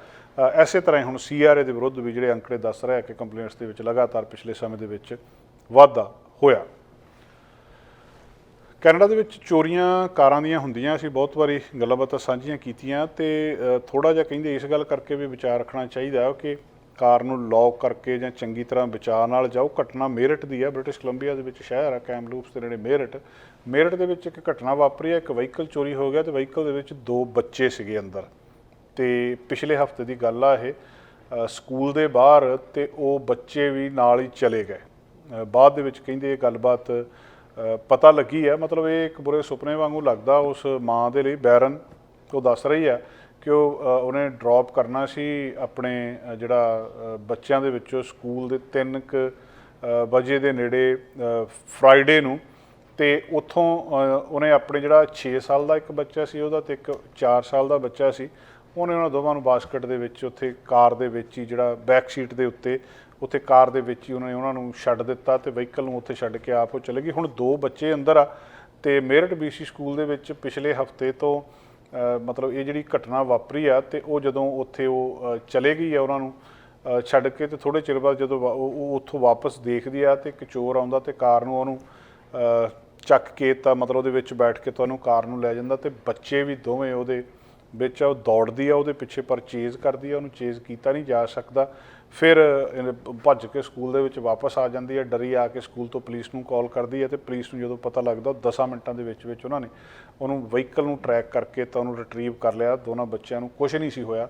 ਇਸੇ ਤਰ੍ਹਾਂ ਹੀ ਹੁਣ CRA ਦੇ ਵਿਰੁੱਧ ਵੀ ਜਿਹੜੇ ਅੰਕੜੇ ਦੱਸ ਰਹੇ ਕਿ ਕੰਪਲੇਂਟਸ ਦੇ ਵਿੱਚ ਲਗਾਤਾਰ ਪਿਛਲੇ ਸਮੇਂ ਦੇ ਵਿੱਚ ਵਾਧਾ ਹੋਇਆ। ਕੈਨੇਡਾ ਦੇ ਵਿੱਚ ਚੋਰੀਆਂ ਕਾਰਾਂ ਦੀਆਂ ਹੁੰਦੀਆਂ, ਅਸੀਂ ਬਹੁਤ ਵਾਰੀ ਗੱਲਾਂ ਬਾਤਾਂ ਸਾਂਝੀਆਂ ਕੀਤੀਆਂ, ਤੇ ਥੋੜ੍ਹਾ ਜਿਹਾ ਕਹਿੰਦੇ ਇਸ ਗੱਲ ਕਰਕੇ ਵੀ ਵਿਚਾਰ ਰੱਖਣਾ ਚਾਹੀਦਾ ਕਿ ਕਾਰ ਨੂੰ ਲੌਕ ਕਰਕੇ ਜਾਂ ਚੰਗੀ ਤਰ੍ਹਾਂ ਬਚਾਅ ਨਾਲ ਜਾਓ। ਘਟਨਾ ਮੇਰਠ ਦੀ ਆ, ਬ੍ਰਿਟਿਸ਼ ਕੋਲੰਬੀਆ ਦੇ ਵਿੱਚ ਸ਼ਹਿਰ ਆ ਕੈਮਲੂਪਸ ਦੇ ਨੇੜੇ ਮੇਰਠ ਦੇ ਵਿੱਚ ਇੱਕ ਘਟਨਾ ਵਾਪਰੀ ਆ। ਇੱਕ ਵਹੀਕਲ ਚੋਰੀ ਹੋ ਗਿਆ, ਤੇ ਵਹੀਕਲ ਦੇ ਵਿੱਚ 2 ਬੱਚੇ ਸੀਗੇ ਅੰਦਰ, ਤੇ ਪਿਛਲੇ ਹਫ਼ਤੇ ਦੀ ਗੱਲ ਆ ਇਹ, ਸਕੂਲ ਦੇ ਬਾਹਰ, ਤੇ ਉਹ ਬੱਚੇ ਵੀ ਨਾਲ ਹੀ ਚਲੇ ਗਏ। ਬਾਅਦ ਦੇ ਵਿੱਚ ਕਹਿੰਦੇ ਇਹ ਗੱਲਬਾਤ ਪਤਾ ਲੱਗੀ ਹੈ, ਮਤਲਬ ਇਹ ਇੱਕ ਬੁਰੇ ਸੁਪਨੇ ਵਾਂਗੂ ਲੱਗਦਾ ਉਸ ਮਾਂ ਦੇ ਲਈ। ਬੈਰਨ ਉਹ ਦੱਸ ਰਹੀ ਆ ਕਿ ਉਹਨੇ ਡ੍ਰੌਪ ਕਰਨਾ ਸੀ ਆਪਣੇ ਜਿਹੜਾ ਬੱਚਿਆਂ ਦੇ ਵਿੱਚੋਂ ਸਕੂਲ ਦੇ 3 ਵਜੇ ਦੇ ਨੇੜੇ ਫਰਾਈਡੇ ਨੂੰ, ਤੇ ਉੱਥੋਂ ਉਹਨੇ ਆਪਣੇ ਜਿਹੜਾ 6 ਸਾਲ ਦਾ ਇੱਕ ਬੱਚਾ ਸੀ ਉਹਦਾ, ਤੇ ਇੱਕ 4 ਸਾਲ ਦਾ ਬੱਚਾ ਸੀ, ਉਹਨੇ ਉਹਨਾਂ ਦੋਵਾਂ ਨੂੰ ਬਾਸਕਟ ਦੇ ਵਿੱਚ ਉੱਥੇ ਕਾਰ ਦੇ ਵਿੱਚ ਹੀ ਜਿਹੜਾ ਬੈਕ ਸੀਟ ਦੇ ਉੱਤੇ ਉੱਥੇ ਕਾਰ ਦੇ ਵਿੱਚ ਹੀ ਉਹਨਾਂ ਨੂੰ ਛੱਡ ਦਿੱਤਾ ਤੇ ਵਹੀਕਲ ਨੂੰ ਉੱਥੇ ਛੱਡ ਕੇ ਆਪ ਉਹ ਚਲੇ ਗਈ। ਹੁਣ 2 ਬੱਚੇ ਅੰਦਰ ਆ ਤੇ ਮੇਰਠ BC ਸਕੂਲ ਦੇ ਵਿੱਚ ਪਿਛਲੇ ਹਫ਼ਤੇ ਤੋਂ ਮਤਲਬ ਇਹ ਜਿਹੜੀ ਘਟਨਾ ਵਾਪਰੀ ਆ ਤੇ ਉਹ ਜਦੋਂ ਉੱਥੇ ਉਹ ਚਲੇ ਗਈ ਆ ਉਹਨਾਂ ਨੂੰ ਛੱਡ ਕੇ, ਤੇ ਥੋੜ੍ਹੇ ਚਿਰ ਬਾਅਦ ਜਦੋਂ ਉਹ ਉੱਥੋਂ ਵਾਪਸ ਦੇਖਦੀ ਆ ਤੇ ਇੱਕ ਚੋਰ ਆਉਂਦਾ ਤੇ ਕਾਰ ਨੂੰ ਉਹਨੂੰ ਚੱਕ ਕੇ ਤਾਂ ਮਤਲਬ ਉਹਦੇ ਵਿੱਚ ਬੈਠ ਕੇ ਤੁਹਾਨੂੰ ਕਾਰ ਨੂੰ ਲੈ ਜਾਂਦਾ ਤੇ ਬੱਚੇ ਵੀ ਦੋਵੇਂ ਉਹਦੇ ਵਿੱਚ ਉਹ ਦੌੜਦੀ ਆ ਉਹਦੇ ਪਿੱਛੇ, ਪਰ ਚੇਜ਼ ਕਰਦੀ ਆ, ਉਹਨੂੰ ਚੇਜ਼ ਕੀਤਾ ਨਹੀਂ ਜਾ ਸਕਦਾ। ਫਿਰ ਭੱਜ ਕੇ ਸਕੂਲ ਦੇ ਵਿੱਚ ਵਾਪਸ ਆ ਜਾਂਦੀ ਹੈ, ਡਰੀ ਆ ਕੇ ਸਕੂਲ ਤੋਂ ਪੁਲਿਸ ਨੂੰ ਕਾਲ ਕਰਦੀ ਹੈ ਤੇ ਪੁਲਿਸ ਨੂੰ ਜਦੋਂ ਪਤਾ ਲੱਗਦਾ 10 ਮਿੰਟਾਂ ਦੇ ਵਿੱਚ ਉਹਨਾਂ ਨੇ ਉਹਨੂੰ ਵਹੀਕਲ ਨੂੰ ਟਰੈਕ ਕਰਕੇ ਤਾਂ ਉਹਨੂੰ ਰਿਟਰੀਵ ਕਰ ਲਿਆ। ਦੋਨਾਂ ਬੱਚਿਆਂ ਨੂੰ ਕੁਛ ਨਹੀਂ ਸੀ ਹੋਇਆ,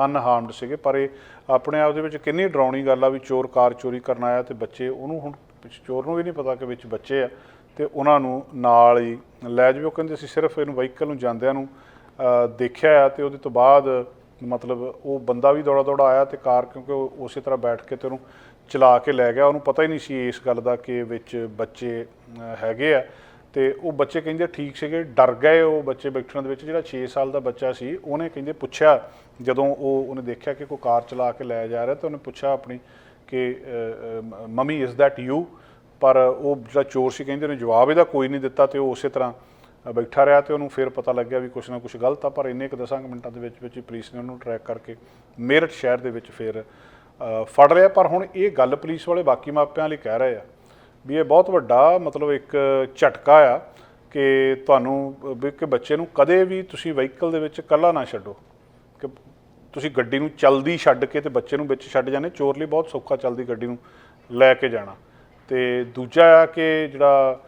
ਅਨਹਾਰਮਡ ਸੀਗੇ। ਪਰ ਇਹ ਆਪਣੇ ਆਪ ਦੇ ਵਿੱਚ ਕਿੰਨੀ ਡਰਾਉਣੀ ਗੱਲ ਆ ਵੀ ਚੋਰ ਕਾਰ ਚੋਰੀ ਕਰਨ ਆਇਆ ਤੇ ਬੱਚੇ ਉਹਨੂੰ, ਹੁਣ ਚੋਰ ਨੂੰ ਵੀ ਨਹੀਂ ਪਤਾ ਕਿ ਵਿੱਚ ਬੱਚੇ ਆ ਤੇ ਉਹਨਾਂ ਨੂੰ ਨਾਲ ਹੀ ਲੈ ਜਾਵੇ। ਉਹ ਕਹਿੰਦੇ ਅਸੀਂ ਸਿਰਫ ਇਹਨੂੰ ਵਹੀਕਲ ਨੂੰ ਜਾਂਦਿਆਂ ਨੂੰ ਦੇਖਿਆ ਆ ਤੇ ਉਹਦੇ ਤੋਂ ਬਾਅਦ ਮਤਲਬ ਉਹ ਬੰਦਾ ਵੀ ਦੌੜਾ ਆਇਆ ਤੇ ਕਾਰ, ਕਿਉਂਕਿ ਉਹ ਉਸੇ ਤਰ੍ਹਾਂ ਬੈਠ ਕੇ ਤੇ ਉਹਨੂੰ ਚਲਾ ਕੇ ਲੈ ਗਿਆ। ਉਹਨੂੰ ਪਤਾ ਹੀ ਨਹੀਂ ਸੀ ਇਸ ਗੱਲ ਦਾ ਕਿ ਵਿੱਚ ਬੱਚੇ ਹੈਗੇ ਆ ਤੇ ਉਹ ਬੱਚੇ ਕਹਿੰਦੇ ਠੀਕ ਸੀਗੇ, ਡਰ ਗਏ ਉਹ ਬੱਚੇ ਬੈਠਣ ਦੇ ਵਿੱਚ। ਜਿਹੜਾ 6 ਸਾਲ ਦਾ ਬੱਚਾ ਸੀ ਉਹਨੇ ਕਹਿੰਦੇ ਪੁੱਛਿਆ, ਜਦੋਂ ਉਹਨੇ ਦੇਖਿਆ ਕਿ ਕੋਈ ਕਾਰ ਚਲਾ ਕੇ ਲੈ ਜਾ ਰਿਹਾ ਤਾਂ ਉਹਨੇ ਪੁੱਛਿਆ ਆਪਣੀ ਕਿ ਮੰਮੀ ਇਜ਼ ਦੈਟ ਯੂ, ਪਰ ਉਹ ਜਿਹੜਾ ਚੋਰ ਸੀ ਕਹਿੰਦੇ ਉਹਨੇ ਜਵਾਬ ਇਹਦਾ ਕੋਈ ਨਹੀਂ ਦਿੱਤਾ ਤੇ ਉਹ ਉਸੇ ਤਰ੍ਹਾਂ ਬੈਠਾ ਰਿਹਾ ਤੇ ਉਹਨੂੰ ਫਿਰ ਪਤਾ ਲੱਗਿਆ ਵੀ ਕੁਛ ਨਾ ਕੁਛ ਗਲਤ ਆ। ਪਰ ਇੰਨੇ ਕੁ 10 ਮਿੰਟਾਂ ਦੇ ਵਿੱਚ ਹੀ ਪੁਲਿਸ ਨੇ ਉਹਨੂੰ ਟਰੈਕ ਕਰਕੇ ਮੇਰਠ ਸ਼ਹਿਰ ਦੇ ਵਿੱਚ ਫਿਰ ਫੜ ਲਿਆ। ਪਰ ਹੁਣ ਇਹ ਗੱਲ ਪੁਲਿਸ ਵਾਲੇ ਬਾਕੀ ਮਾਪਿਆਂ ਲਈ ਕਹਿ ਰਹੇ ਆ ਵੀ ਇਹ ਬਹੁਤ ਵੱਡਾ ਮਤਲਬ ਇੱਕ ਝਟਕਾ ਆ ਕਿ ਤੁਹਾਨੂੰ ਵੀ ਕਿ ਬੱਚੇ ਨੂੰ ਕਦੇ ਵੀ ਤੁਸੀਂ ਵਹੀਕਲ ਦੇ ਵਿੱਚ ਇਕੱਲਾ ਨਾ ਛੱਡੋ, ਕਿ ਤੁਸੀਂ ਗੱਡੀ ਨੂੰ ਚਲਦੀ ਛੱਡ ਕੇ ਤੇ ਬੱਚੇ ਨੂੰ ਵਿੱਚ ਛੱਡ ਜਾਂਦੇ। ਚੋਰ ਲਈ ਬਹੁਤ ਸੌਖਾ ਚਲਦੀ ਗੱਡੀ ਨੂੰ ਲੈ ਕੇ ਜਾਣਾ। ਤੇ ਦੂਜਾ ਆ ਕਿ ਜਿਹੜਾ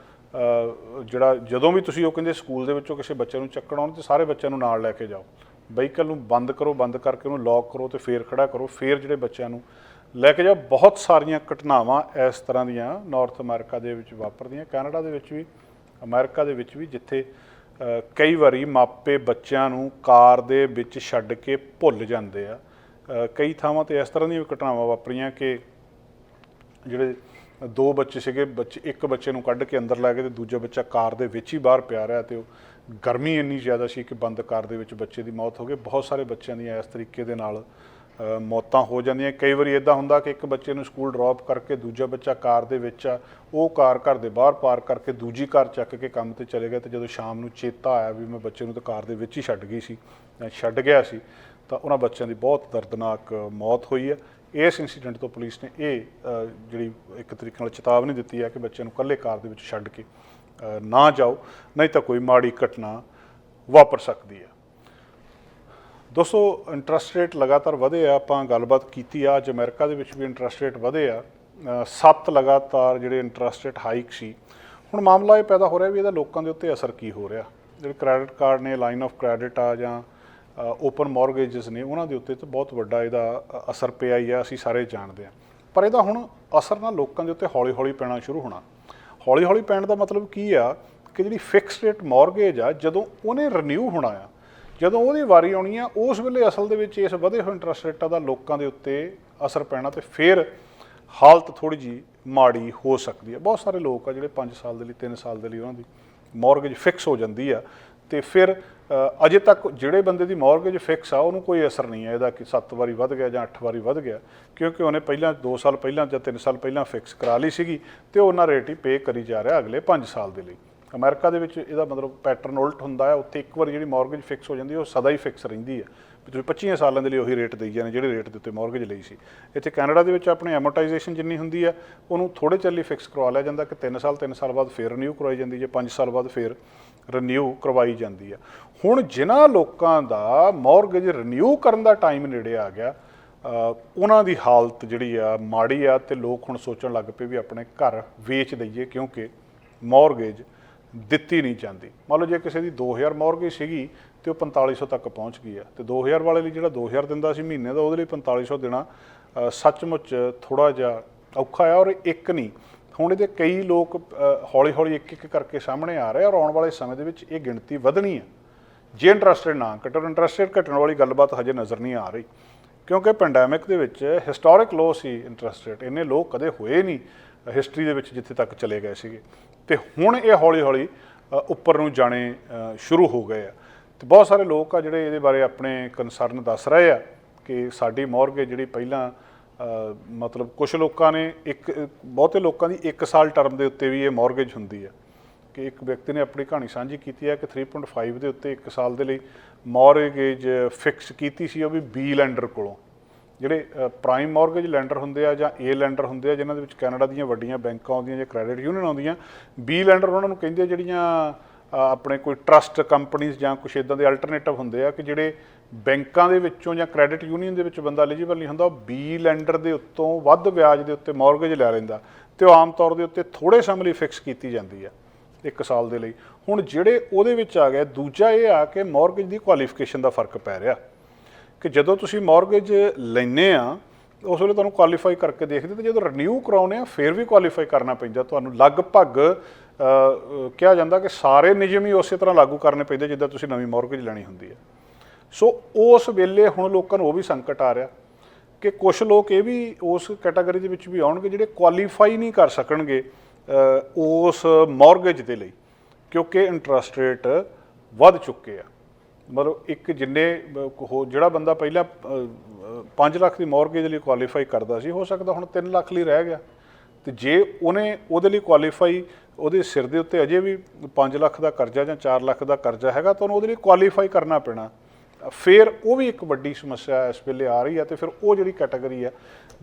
ਜਦੋਂ ਵੀ ਤੁਸੀਂ ਉਹ ਕਹਿੰਦੇ ਸਕੂਲ ਦੇ ਵਿੱਚੋਂ ਕਿਸੇ ਬੱਚੇ ਨੂੰ ਚੱਕਣ ਆਉਣ ਤੇ ਸਾਰੇ ਬੱਚਿਆਂ ਨੂੰ ਨਾਲ ਲੈ ਕੇ ਜਾਓ, ਵਹੀਕਲ ਨੂੰ ਬੰਦ ਕਰੋ, ਬੰਦ ਕਰਕੇ ਉਹਨੂੰ ਲੌਕ ਕਰੋ ਤੇ ਫੇਰ ਖੜਾ ਕਰੋ, ਫੇਰ ਜਿਹੜੇ ਬੱਚਿਆਂ ਨੂੰ ਲੈ ਕੇ ਜਾਓ। ਬਹੁਤ ਸਾਰੀਆਂ ਘਟਨਾਵਾਂ ਇਸ ਤਰ੍ਹਾਂ ਦੀਆਂ ਨਾਰਥ ਅਮਰੀਕਾ ਦੇ ਵਿੱਚ ਵਾਪਰਦੀਆਂ, ਕੈਨੇਡਾ ਦੇ ਵਿੱਚ ਵੀ, ਅਮਰੀਕਾ ਦੇ ਵਿੱਚ ਵੀ, ਜਿੱਥੇ ਕਈ ਵਾਰੀ ਮਾਪੇ ਬੱਚਿਆਂ ਨੂੰ ਕਾਰ ਦੇ ਵਿੱਚ ਛੱਡ ਕੇ ਭੁੱਲ ਜਾਂਦੇ ਆ। ਕਈ ਥਾਵਾਂ 'ਤੇ ਇਸ ਤਰ੍ਹਾਂ ਦੀਆਂ ਘਟਨਾਵਾਂ ਵਾਪਰੀਆਂ ਕਿ ਜਿਹੜੇ 2 ਬੱਚੇ ਸੀਗੇ, ਇੱਕ ਬੱਚੇ ਨੂੰ ਕੱਢ ਕੇ ਅੰਦਰ ਲੈ ਗਏ ਤੇ ਦੂਜਾ ਬੱਚਾ ਕਾਰ ਦੇ ਵਿੱਚ ਹੀ ਬਾਹਰ ਪਿਆ ਰਿਹਾ ਤੇ ਉਹ ਗਰਮੀ ਇੰਨੀ ਜ਼ਿਆਦਾ ਸੀ ਕਿ ਬੰਦ ਕਾਰ ਦੇ ਵਿੱਚ ਬੱਚੇ ਦੀ ਮੌਤ ਹੋ ਗਈ। ਬਹੁਤ ਸਾਰੇ ਬੱਚਿਆਂ ਦੀਆਂ ਇਸ ਤਰੀਕੇ ਦੇ ਨਾਲ ਮੌਤਾਂ ਹੋ ਜਾਂਦੀਆਂ। ਕਈ ਵਾਰੀ ਇੱਦਾਂ ਹੁੰਦਾ ਕਿ ਇੱਕ ਬੱਚੇ ਨੂੰ ਸਕੂਲ ਡਰੋਪ ਕਰਕੇ ਦੂਜਾ ਬੱਚਾ ਕਾਰ ਦੇ ਵਿੱਚ ਆ, ਉਹ ਕਾਰ ਘਰ ਦੇ ਬਾਹਰ ਪਾਰਕ ਕਰਕੇ ਦੂਜੀ ਕਾਰ ਚੱਕ ਕੇ ਕੰਮ 'ਤੇ ਚਲੇ ਗਿਆ ਤੇ ਜਦੋਂ ਸ਼ਾਮ ਨੂੰ ਚੇਤਾ ਆਇਆ ਵੀ ਮੈਂ ਬੱਚੇ ਨੂੰ ਤਾਂ ਕਾਰ ਦੇ ਵਿੱਚ ਹੀ ਛੱਡ ਗਿਆ ਸੀ ਤਾਂ ਉਹਨਾਂ ਬੱਚਿਆਂ ਦੀ ਬਹੁਤ ਦਰਦਨਾਕ ਮੌਤ ਹੋਈ ਹੈ। ਇਸ ਇੰਸੀਡੈਂਟ ਤੋਂ ਪੁਲਿਸ ਨੇ ਇਹ ਜਿਹੜੀ ਇੱਕ ਤਰੀਕੇ ਨਾਲ ਚੇਤਾਵਨੀ ਦਿੱਤੀ ਹੈ ਕਿ ਬੱਚਿਆਂ ਨੂੰ ਇਕੱਲੇ ਕਾਰ ਦੇ ਵਿੱਚ ਛੱਡ ਕੇ ਨਾ ਜਾਓ, ਨਹੀਂ ਤਾਂ ਕੋਈ ਮਾੜੀ ਘਟਨਾ ਵਾਪਰ ਸਕਦੀ ਹੈ। ਦੋਸਤੋ, ਇੰਟਰਸਟ ਰੇਟ ਲਗਾਤਾਰ ਵਧੇ ਆ, ਆਪਾਂ ਗੱਲਬਾਤ ਕੀਤੀ ਆ। ਅੱਜ ਅਮਰੀਕਾ ਦੇ ਵਿੱਚ ਵੀ ਇੰਟਰਸਟ ਰੇਟ ਵਧੇ ਆ, 7 ਲਗਾਤਾਰ ਜਿਹੜੇ ਇੰਟਰਸਟ ਰੇਟ ਹਾਈਕ ਸੀ। ਹੁਣ ਮਾਮਲਾ ਇਹ ਪੈਦਾ ਹੋ ਰਿਹਾ ਵੀ ਇਹਦਾ ਲੋਕਾਂ ਦੇ ਉੱਤੇ ਅਸਰ ਕੀ ਹੋ ਰਿਹਾ। ਜਿਹੜੇ ਕ੍ਰੈਡਿਟ ਕਾਰਡ ਨੇ, ਲਾਈਨ ਆਫ ਕ੍ਰੈਡਿਟ ਆ ਜਾਂ ਓਪਨ ਮੌਰਗੇਜਸ ਨੇ, ਉਹਨਾਂ ਦੇ ਉੱਤੇ ਤਾਂ ਬਹੁਤ ਵੱਡਾ ਇਹਦਾ ਅਸਰ ਪਿਆ ਹੀ ਆ, ਅਸੀਂ ਸਾਰੇ ਜਾਣਦੇ ਹਾਂ। ਪਰ ਇਹਦਾ ਹੁਣ ਅਸਰ ਨਾ ਲੋਕਾਂ ਦੇ ਉੱਤੇ ਹੌਲੀ ਹੌਲੀ ਪੈਣਾ ਸ਼ੁਰੂ ਹੋਣਾ। ਹੌਲੀ ਹੌਲੀ ਪੈਣ ਦਾ ਮਤਲਬ ਕੀ ਆ ਕਿ ਜਿਹੜੀ ਫਿਕਸ ਰੇਟ ਮੌਰਗੇਜ ਆ, ਜਦੋਂ ਉਹਨੇ ਰੀਨਿਊ ਹੋਣਾ ਆ, ਜਦੋਂ ਉਹਦੀ ਵਾਰੀ ਆਉਣੀ ਆ, ਉਸ ਵੇਲੇ ਅਸਲ ਦੇ ਵਿੱਚ ਇਸ ਵਧੇ ਹੋਏ ਇੰਟਰਸਟ ਰੇਟਾਂ ਦਾ ਲੋਕਾਂ ਦੇ ਉੱਤੇ ਅਸਰ ਪੈਣਾ ਤੇ ਫਿਰ ਹਾਲਤ ਥੋੜ੍ਹੀ ਜਿਹੀ ਮਾੜੀ ਹੋ ਸਕਦੀ ਹੈ। ਬਹੁਤ ਸਾਰੇ ਲੋਕ ਆ ਜਿਹੜੇ 5 ਸਾਲ ਦੇ ਲਈ, 3 ਸਾਲ ਦੇ ਲਈ ਉਹਨਾਂ ਦੀ ਮੌਰਗੇਜ ਫਿਕਸ ਹੋ ਜਾਂਦੀ ਆ ਤੇ ਫਿਰ ਅਜੇ ਤੱਕ ਜਿਹੜੇ ਬੰਦੇ ਦੀ ਮੌਰਗੇਜ ਫਿਕਸ ਆ ਉਹਨੂੰ ਕੋਈ ਅਸਰ ਨਹੀਂ ਹੈ ਇਹਦਾ ਕਿ 7 ਵਾਰੀ ਵੱਧ ਗਿਆ ਜਾਂ 8 ਵਾਰੀ ਵੱਧ ਗਿਆ, ਕਿਉਂਕਿ ਉਹਨੇ ਪਹਿਲਾਂ 2 ਸਾਲ ਪਹਿਲਾਂ ਜਾਂ 3 ਸਾਲ ਪਹਿਲਾਂ ਫਿਕਸ ਕਰਾ ਲਈ ਸੀਗੀ ਤੇ ਉਹਨਾਂ ਰੇਟ ਹੀ ਪੇ ਕਰੀ ਜਾ ਰਿਹਾ ਅਗਲੇ 5 ਸਾਲ ਦੇ ਲਈ। ਅਮਰੀਕਾ ਦੇ ਵਿੱਚ ਇਹਦਾ ਮਤਲਬ ਪੈਟਰਨ ਉਲਟ ਹੁੰਦਾ ਹੈ। ਉੱਥੇ ਇੱਕ ਵਾਰੀ ਜਿਹੜੀ ਮੌਰਗੇਜ ਫਿਕਸ ਹੋ ਜਾਂਦੀ ਹੈ ਉਹ ਸਦਾ ਹੀ ਫਿਕਸ ਰਹਿੰਦੀ ਹੈ, ਵੀ ਤੁਸੀਂ 25 ਸਾਲਾਂ ਦੇ ਲਈ ਉਹੀ ਰੇਟ ਦੇਈ ਜਾਂਦੇ ਜਿਹੜੇ ਰੇਟ ਦੇ ਉੱਤੇ ਮੌਰਗੇਜ ਲਈ ਸੀ। ਇੱਥੇ ਕੈਨੇਡਾ ਦੇ ਵਿੱਚ ਆਪਣੇ ਐਮੋਰਟਾਈਜੇਸ਼ਨ ਜਿੰਨੀ ਹੁੰਦੀ ਆ ਉਹਨੂੰ ਥੋੜ੍ਹੇ ਚਿਰ ਲਈ ਫਿਕਸ ਕਰਵਾ ਲਿਆ ਜਾਂਦਾ ਕਿ 3 ਸਾਲ ਬਾਅਦ ਫਿਰ ਰਿਨਿਊ ਕਰਵਾਈ ਜਾਂਦੀ ਹੈ, 5 ਸਾਲ ਬਾਅਦ ਫਿਰ ਰਿਨਿਊ ਕਰਵਾਈ ਜਾਂਦੀ ਆ। ਹੁਣ ਜਿਨ੍ਹਾਂ ਲੋਕਾਂ ਦਾ ਮੌਰਗੇਜ ਰਿਨਿਊ ਕਰਨ ਦਾ ਟਾਈਮ ਨੇੜੇ ਆ ਗਿਆ, ਉਹਨਾਂ ਦੀ ਹਾਲਤ ਜਿਹੜੀ ਆ ਮਾੜੀ ਆ ਤੇ ਲੋਕ ਹੁਣ ਸੋਚਣ ਲੱਗ ਪਏ ਵੀ ਆਪਣੇ ਘਰ ਵੇਚ ਦਈਏ, ਕਿਉਂਕਿ ਮੌਰਗੇਜ ਦਿੱਤੀ ਨਹੀਂ ਜਾਂਦੀ। ਮੰਨ ਲਓ ਜੇ ਕਿਸੇ ਦੀ 2000 ਮੌਰਗੇਜ ਸੀਗੀ ਤੇ ਉਹ 4500 ਤੱਕ ਪਹੁੰਚ ਗਈ ਆ ਤੇ 2000 ਵਾਲੇ ਲਈ ਜਿਹੜਾ 2000 ਦਿੰਦਾ ਸੀ ਮਹੀਨੇ ਦਾ, ਉਹਦੇ ਲਈ 4500 ਦੇਣਾ ਸੱਚਮੁੱਚ ਥੋੜ੍ਹਾ ਜਿਹਾ ਔਖਾ ਆ। ਔਰ ਇੱਕ ਨਹੀਂ, ਹੁਣ ਇਹਦੇ ਕਈ ਲੋਕ ਹੌਲੀ ਹੌਲੀ ਇੱਕ ਇੱਕ ਕਰਕੇ ਸਾਹਮਣੇ ਆ ਰਹੇ, ਔਰ ਆਉਣ ਵਾਲੇ ਸਮੇਂ ਦੇ ਵਿੱਚ ਇਹ ਗਿਣਤੀ ਵਧਣੀ ਹੈ ਜੇ ਇੰਟਰਸਟ ਰੇਟ ਨਾ ਘਟਣ। ਇੰਟਰਸਟ ਰੇਟ ਘਟਣ ਵਾਲੀ ਗੱਲਬਾਤ ਹਜੇ ਨਜ਼ਰ ਨਹੀਂ ਆ ਰਹੀ, ਕਿਉਂਕਿ ਪੈਂਡੈਮਿਕ ਦੇ ਵਿੱਚ ਹਿਸਟੋਰਿਕ ਲੋ ਸੀ ਇੰਟਰਸਟ ਰੇਟ, ਇੰਨੇ ਲੋਕ ਕਦੇ ਹੋਏ ਨਹੀਂ ਹਿਸਟਰੀ ਦੇ ਵਿੱਚ ਜਿੱਥੇ ਤੱਕ ਚਲੇ ਗਏ ਸੀਗੇ। ਤੇ ਹੁਣ ਇਹ ਹੌਲੀ ਹੌਲੀ ਉੱਪਰ ਨੂੰ ਜਾਣੇ ਸ਼ੁਰੂ ਹੋ ਗਏ ਆ ਤੇ ਬਹੁਤ ਸਾਰੇ ਲੋਕ ਆ ਜਿਹੜੇ ਇਹਦੇ ਬਾਰੇ ਆਪਣੇ ਕੰਸਰਨ ਦੱਸ ਰਹੇ ਆ ਕਿ ਸਾਡੀ ਮੌਰਗੇਜ ਜਿਹੜੀ ਪਹਿਲਾਂ ਮਤਲਬ ਕੁਝ ਲੋਕਾਂ ਨੇ ਬਹੁਤੇ ਲੋਕਾਂ ਦੀ 1 ਸਾਲ ਟਰਮ ਦੇ ਉੱਤੇ ਵੀ ਇਹ ਮੌਰਗੇਜ ਹੁੰਦੀ ਹੈ ਕਿ ਇੱਕ ਵਿਅਕਤੀ ਨੇ ਆਪਣੀ ਕਹਾਣੀ ਸਾਂਝੀ ਕੀਤੀ ਹੈ ਕਿ 3.5 ਦੇ ਉੱਤੇ 1 ਸਾਲ ਦੇ ਲਈ ਮੌਰਗੇਜ ਫਿਕਸ ਕੀਤੀ ਸੀ, ਉਹ ਵੀ ਬੀ ਲੈਂਡਰ ਕੋਲੋਂ। ਜਿਹੜੇ ਪ੍ਰਾਈਮ ਮੌਰਗੇਜ ਲੈਂਡਰ ਹੁੰਦੇ ਆ ਜਾਂ ਏ ਲੈਂਡਰ ਹੁੰਦੇ ਆ ਜਿਨ੍ਹਾਂ ਦੇ ਵਿੱਚ ਕੈਨੇਡਾ ਦੀਆਂ ਵੱਡੀਆਂ ਬੈਂਕਾਂ ਆਉਂਦੀਆਂ ਜਾਂ ਕ੍ਰੈਡਿਟ ਯੂਨੀਅਨ ਆਉਂਦੀਆਂ, ਬੀ ਲੈਂਡਰ ਉਹਨਾਂ ਨੂੰ ਕਹਿੰਦੇ ਜਿਹੜੀਆਂ ਆਪਣੇ ਕੋਈ ਟਰਸਟ ਕੰਪਨੀਜ਼ ਜਾਂ ਕੁਛ ਇੱਦਾਂ ਦੇ ਅਲਟਰਨੇਟਿਵ ਹੁੰਦੇ ਆ ਕਿ ਜਿਹੜੇ ਬੈਂਕਾਂ ਦੇ ਵਿੱਚੋਂ ਜਾਂ ਕ੍ਰੈਡਿਟ ਯੂਨੀਅਨ ਦੇ ਵਿੱਚ ਬੰਦਾ ਐਲੀਜੀਬਲ ਨਹੀਂ ਹੁੰਦਾ, ਉਹ ਬੀ ਲੈਂਡਰ ਦੇ ਉੱਤੋਂ ਵੱਧ ਵਿਆਜ ਦੇ ਉੱਤੇ ਮੌਰਗੇਜ ਲੈ ਲੈਂਦਾ ਅਤੇ ਉਹ ਆਮ ਤੌਰ ਦੇ ਉੱਤੇ ਥੋੜ੍ਹੇ ਸਮੇਂ ਲਈ ਫਿਕਸ ਕੀਤੀ ਜਾਂਦੀ ਆ 1 ਸਾਲ ਦੇ ਲਈ। ਹੁਣ ਜਿਹੜੇ ਉਹਦੇ ਵਿੱਚ ਆ ਗਏ, ਦੂਜਾ ਇਹ ਆ ਕਿ ਮੌਰਗੇਜ ਦੀ ਕੁਆਲੀਫਿਕੇਸ਼ਨ ਦਾ ਫਰਕ ਪੈ ਰਿਹਾ ਕਿ ਜਦੋਂ ਤੁਸੀਂ ਮੌਰਗੇਜ ਲੈਂਦੇ ਆ ਉਸ ਵੇਲੇ ਤੁਹਾਨੂੰ ਕੁਆਲੀਫਾਈ ਕਰਕੇ ਦੇਖਦੇ, ਅਤੇ ਜਦੋਂ ਰੀਨਿਊ ਕਰਾਉਂਦੇ ਆ ਫਿਰ ਵੀ ਕੁਆਲੀਫਾਈ ਕਰਨਾ ਪੈਂਦਾ ਤੁਹਾਨੂੰ। ਲਗਭਗ ਕਿਹਾ ਜਾਂਦਾ ਕਿ ਸਾਰੇ ਨਿਯਮ ਹੀ ਉਸੇ ਤਰ੍ਹਾਂ ਲਾਗੂ ਕਰਨੇ ਪੈਂਦੇ ਜਿੱਦਾਂ ਤੁਸੀਂ ਨਵੀਂ ਮੌਰਗੇਜ ਲੈਣੀ ਹੁੰਦੀ ਹੈ। ਸੋ ਉਸ ਵੇਲੇ ਹੁਣ ਲੋਕਾਂ ਨੂੰ ਉਹ ਵੀ ਸੰਕਟ ਆ ਰਿਹਾ ਕਿ ਕੁਛ ਲੋਕ ਇਹ ਵੀ ਉਸ ਕੈਟਾਗਰੀ ਦੇ ਵਿੱਚ ਵੀ ਆਉਣਗੇ ਜਿਹੜੇ ਕੁਆਲੀਫਾਈ ਨਹੀਂ ਕਰ ਸਕਣਗੇ ਉਸ ਮੌਰਗੇਜ ਦੇ ਲਈ, ਕਿਉਂਕਿ ਇੰਟਰਸਟ ਰੇਟ ਵੱਧ ਚੁੱਕੇ ਆ। ਮਤਲਬ ਇੱਕ ਜਿਹੜਾ ਬੰਦਾ ਪਹਿਲਾਂ 5 ਲੱਖ ਦੀ ਮੌਰਗੇਜ ਲਈ ਕੁਆਲੀਫਾਈ ਕਰਦਾ ਸੀ, ਹੋ ਸਕਦਾ ਹੁਣ 3 ਲੱਖ ਲਈ ਰਹਿ ਗਿਆ, ਅਤੇ ਜੇ ਉਹਦੇ ਲਈ ਕੁਆਲੀਫਾਈ, ਉਹਦੇ ਸਿਰ ਦੇ ਉੱਤੇ ਅਜੇ ਵੀ 5 ਲੱਖ ਦਾ ਕਰਜ਼ਾ ਜਾਂ 4 ਲੱਖ ਦਾ ਕਰਜ਼ਾ ਹੈਗਾ, ਤਾਂ ਉਹਨੂੰ ਉਹਦੇ ਲਈ ਕੁਆਲੀਫਾਈ ਕਰਨਾ ਪੈਣਾ। ਫਿਰ ਉਹ ਵੀ ਇੱਕ ਵੱਡੀ ਸਮੱਸਿਆ ਇਸ ਵੇਲੇ ਆ ਰਹੀ ਹੈ। ਅਤੇ ਫਿਰ ਉਹ ਜਿਹੜੀ ਕੈਟਾਗਰੀ ਆ,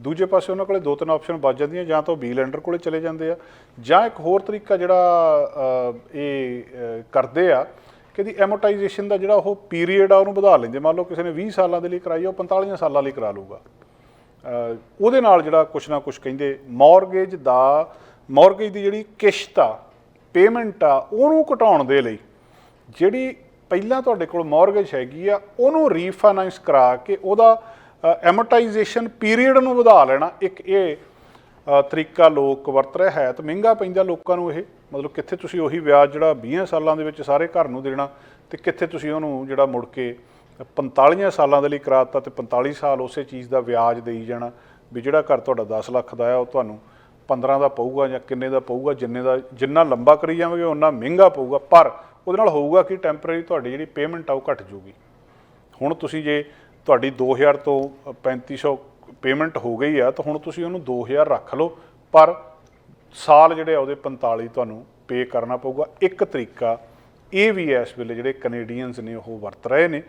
ਦੂਜੇ ਪਾਸੇ ਉਹਨਾਂ ਕੋਲ 2-3 ਆਪਸ਼ਨ ਬਚ ਜਾਂਦੀਆਂ, ਜਾਂ ਤਾਂ ਉਹ ਬੀ ਲੈਂਡਰ ਕੋਲ ਚਲੇ ਜਾਂਦੇ ਆ, ਜਾਂ ਇੱਕ ਹੋਰ ਤਰੀਕਾ ਜਿਹੜਾ ਇਹ ਕਰਦੇ ਆ ਕਿ ਇਹਦੀ ਐਮੋਟਾਈਜੇਸ਼ਨ ਦਾ ਜਿਹੜਾ ਉਹ ਪੀਰੀਅਡ ਆ ਉਹਨੂੰ ਵਧਾ ਲੈਂਦੇ। ਮੰਨ ਲਓ ਕਿਸੇ ਨੇ 20 ਸਾਲਾਂ ਦੇ ਲਈ ਕਰਾਈ, ਉਹ 45 ਸਾਲਾਂ ਲਈ ਕਰਾ ਲੂਗਾ। ਉਹਦੇ ਨਾਲ ਜਿਹੜਾ ਕੁਛ ਨਾ ਕੁਛ ਕਹਿੰਦੇ ਮੌਰਗੇਜ ਦੀ ਜਿਹੜੀ ਕਿਸ਼ਤ ਆ, ਪੇਮੈਂਟ ਆ, ਉਹਨੂੰ ਘਟਾਉਣ ਦੇ ਲਈ ਜਿਹੜੀ ਪਹਿਲਾਂ ਤੁਹਾਡੇ ਕੋਲ ਮੌਰਗੇਜ ਹੈਗੀ ਆ ਉਹਨੂੰ ਰੀਫਾਈਨਾਂਸ ਕਰਾ ਕੇ ਉਹਦਾ ਐਮੋਟਾਈਜੇਸ਼ਨ ਪੀਰੀਅਡ ਨੂੰ ਵਧਾ ਲੈਣਾ, ਇੱਕ ਇਹ ਤਰੀਕਾ ਲੋਕ ਵਰਤ ਰਿਹਾ ਹੈ। ਤਾਂ ਮਹਿੰਗਾ ਪੈਂਦਾ ਲੋਕਾਂ ਨੂੰ ਇਹ, ਮਤਲਬ ਕਿੱਥੇ ਤੁਸੀਂ ਉਹੀ ਵਿਆਜ ਜਿਹੜਾ 20 ਸਾਲਾਂ ਦੇ ਵਿੱਚ ਸਾਰੇ ਘਰ ਨੂੰ ਦੇਣਾ, ਅਤੇ ਕਿੱਥੇ ਤੁਸੀਂ ਉਹਨੂੰ ਜਿਹੜਾ ਮੁੜ ਕੇ 45 ਸਾਲਾਂ ਦੇ ਲਈ ਕਰਾ ਦਿੱਤਾ ਅਤੇ 45 ਸਾਲ ਉਸੇ ਚੀਜ਼ ਦਾ ਵਿਆਜ ਦੇਈ ਜਾਣਾ ਵੀ ਜਿਹੜਾ ਘਰ ਤੁਹਾਡਾ 10 ਲੱਖ ਦਾ ਆ ਉਹ ਤੁਹਾਨੂੰ 15 ਦਾ ਪਊਗਾ ਜਾਂ ਕਿੰਨੇ ਦਾ ਪਊਗਾ, ਜਿੰਨਾ ਲੰਬਾ ਕਰੀ ਜਾਵਾਂਗੇ ਉਨਾ ਮਹਿੰਗਾ ਪਊਗਾ। ਪਰ ਉਹਦੇ ਨਾਲ ਹੋਊਗਾ ਕਿ ਟੈਂਪਰੇਰੀ ਤੁਹਾਡੀ ਜਿਹੜੀ ਪੇਮੈਂਟ ਆ ਉਹ ਘੱਟ ਜੂਗੀ। ਹੁਣ ਤੁਸੀਂ ਜੇ ਤੁਹਾਡੀ 2000 ਤੋਂ 3500 ਪੇਮੈਂਟ ਹੋ ਗਈ ਆ ਤਾਂ ਹੁਣ ਤੁਸੀਂ ਉਹਨੂੰ 2000 ਰੱਖ ਲਓ, ਪਰ ਸਾਲ ਜਿਹੜੇ ਆ ਉਹਦੇ 45 ਤੁਹਾਨੂੰ ਪੇ ਕਰਨਾ ਪਊਗਾ। ਇੱਕ ਤਰੀਕਾ ਇਹ ਵੀ ਹੈ ਇਸ ਵੇਲੇ ਜਿਹੜੇ ਕੈਨੇਡੀਅਨਸ ਨੇ ਉਹ ਵਰਤ ਰਹੇ ਨੇ।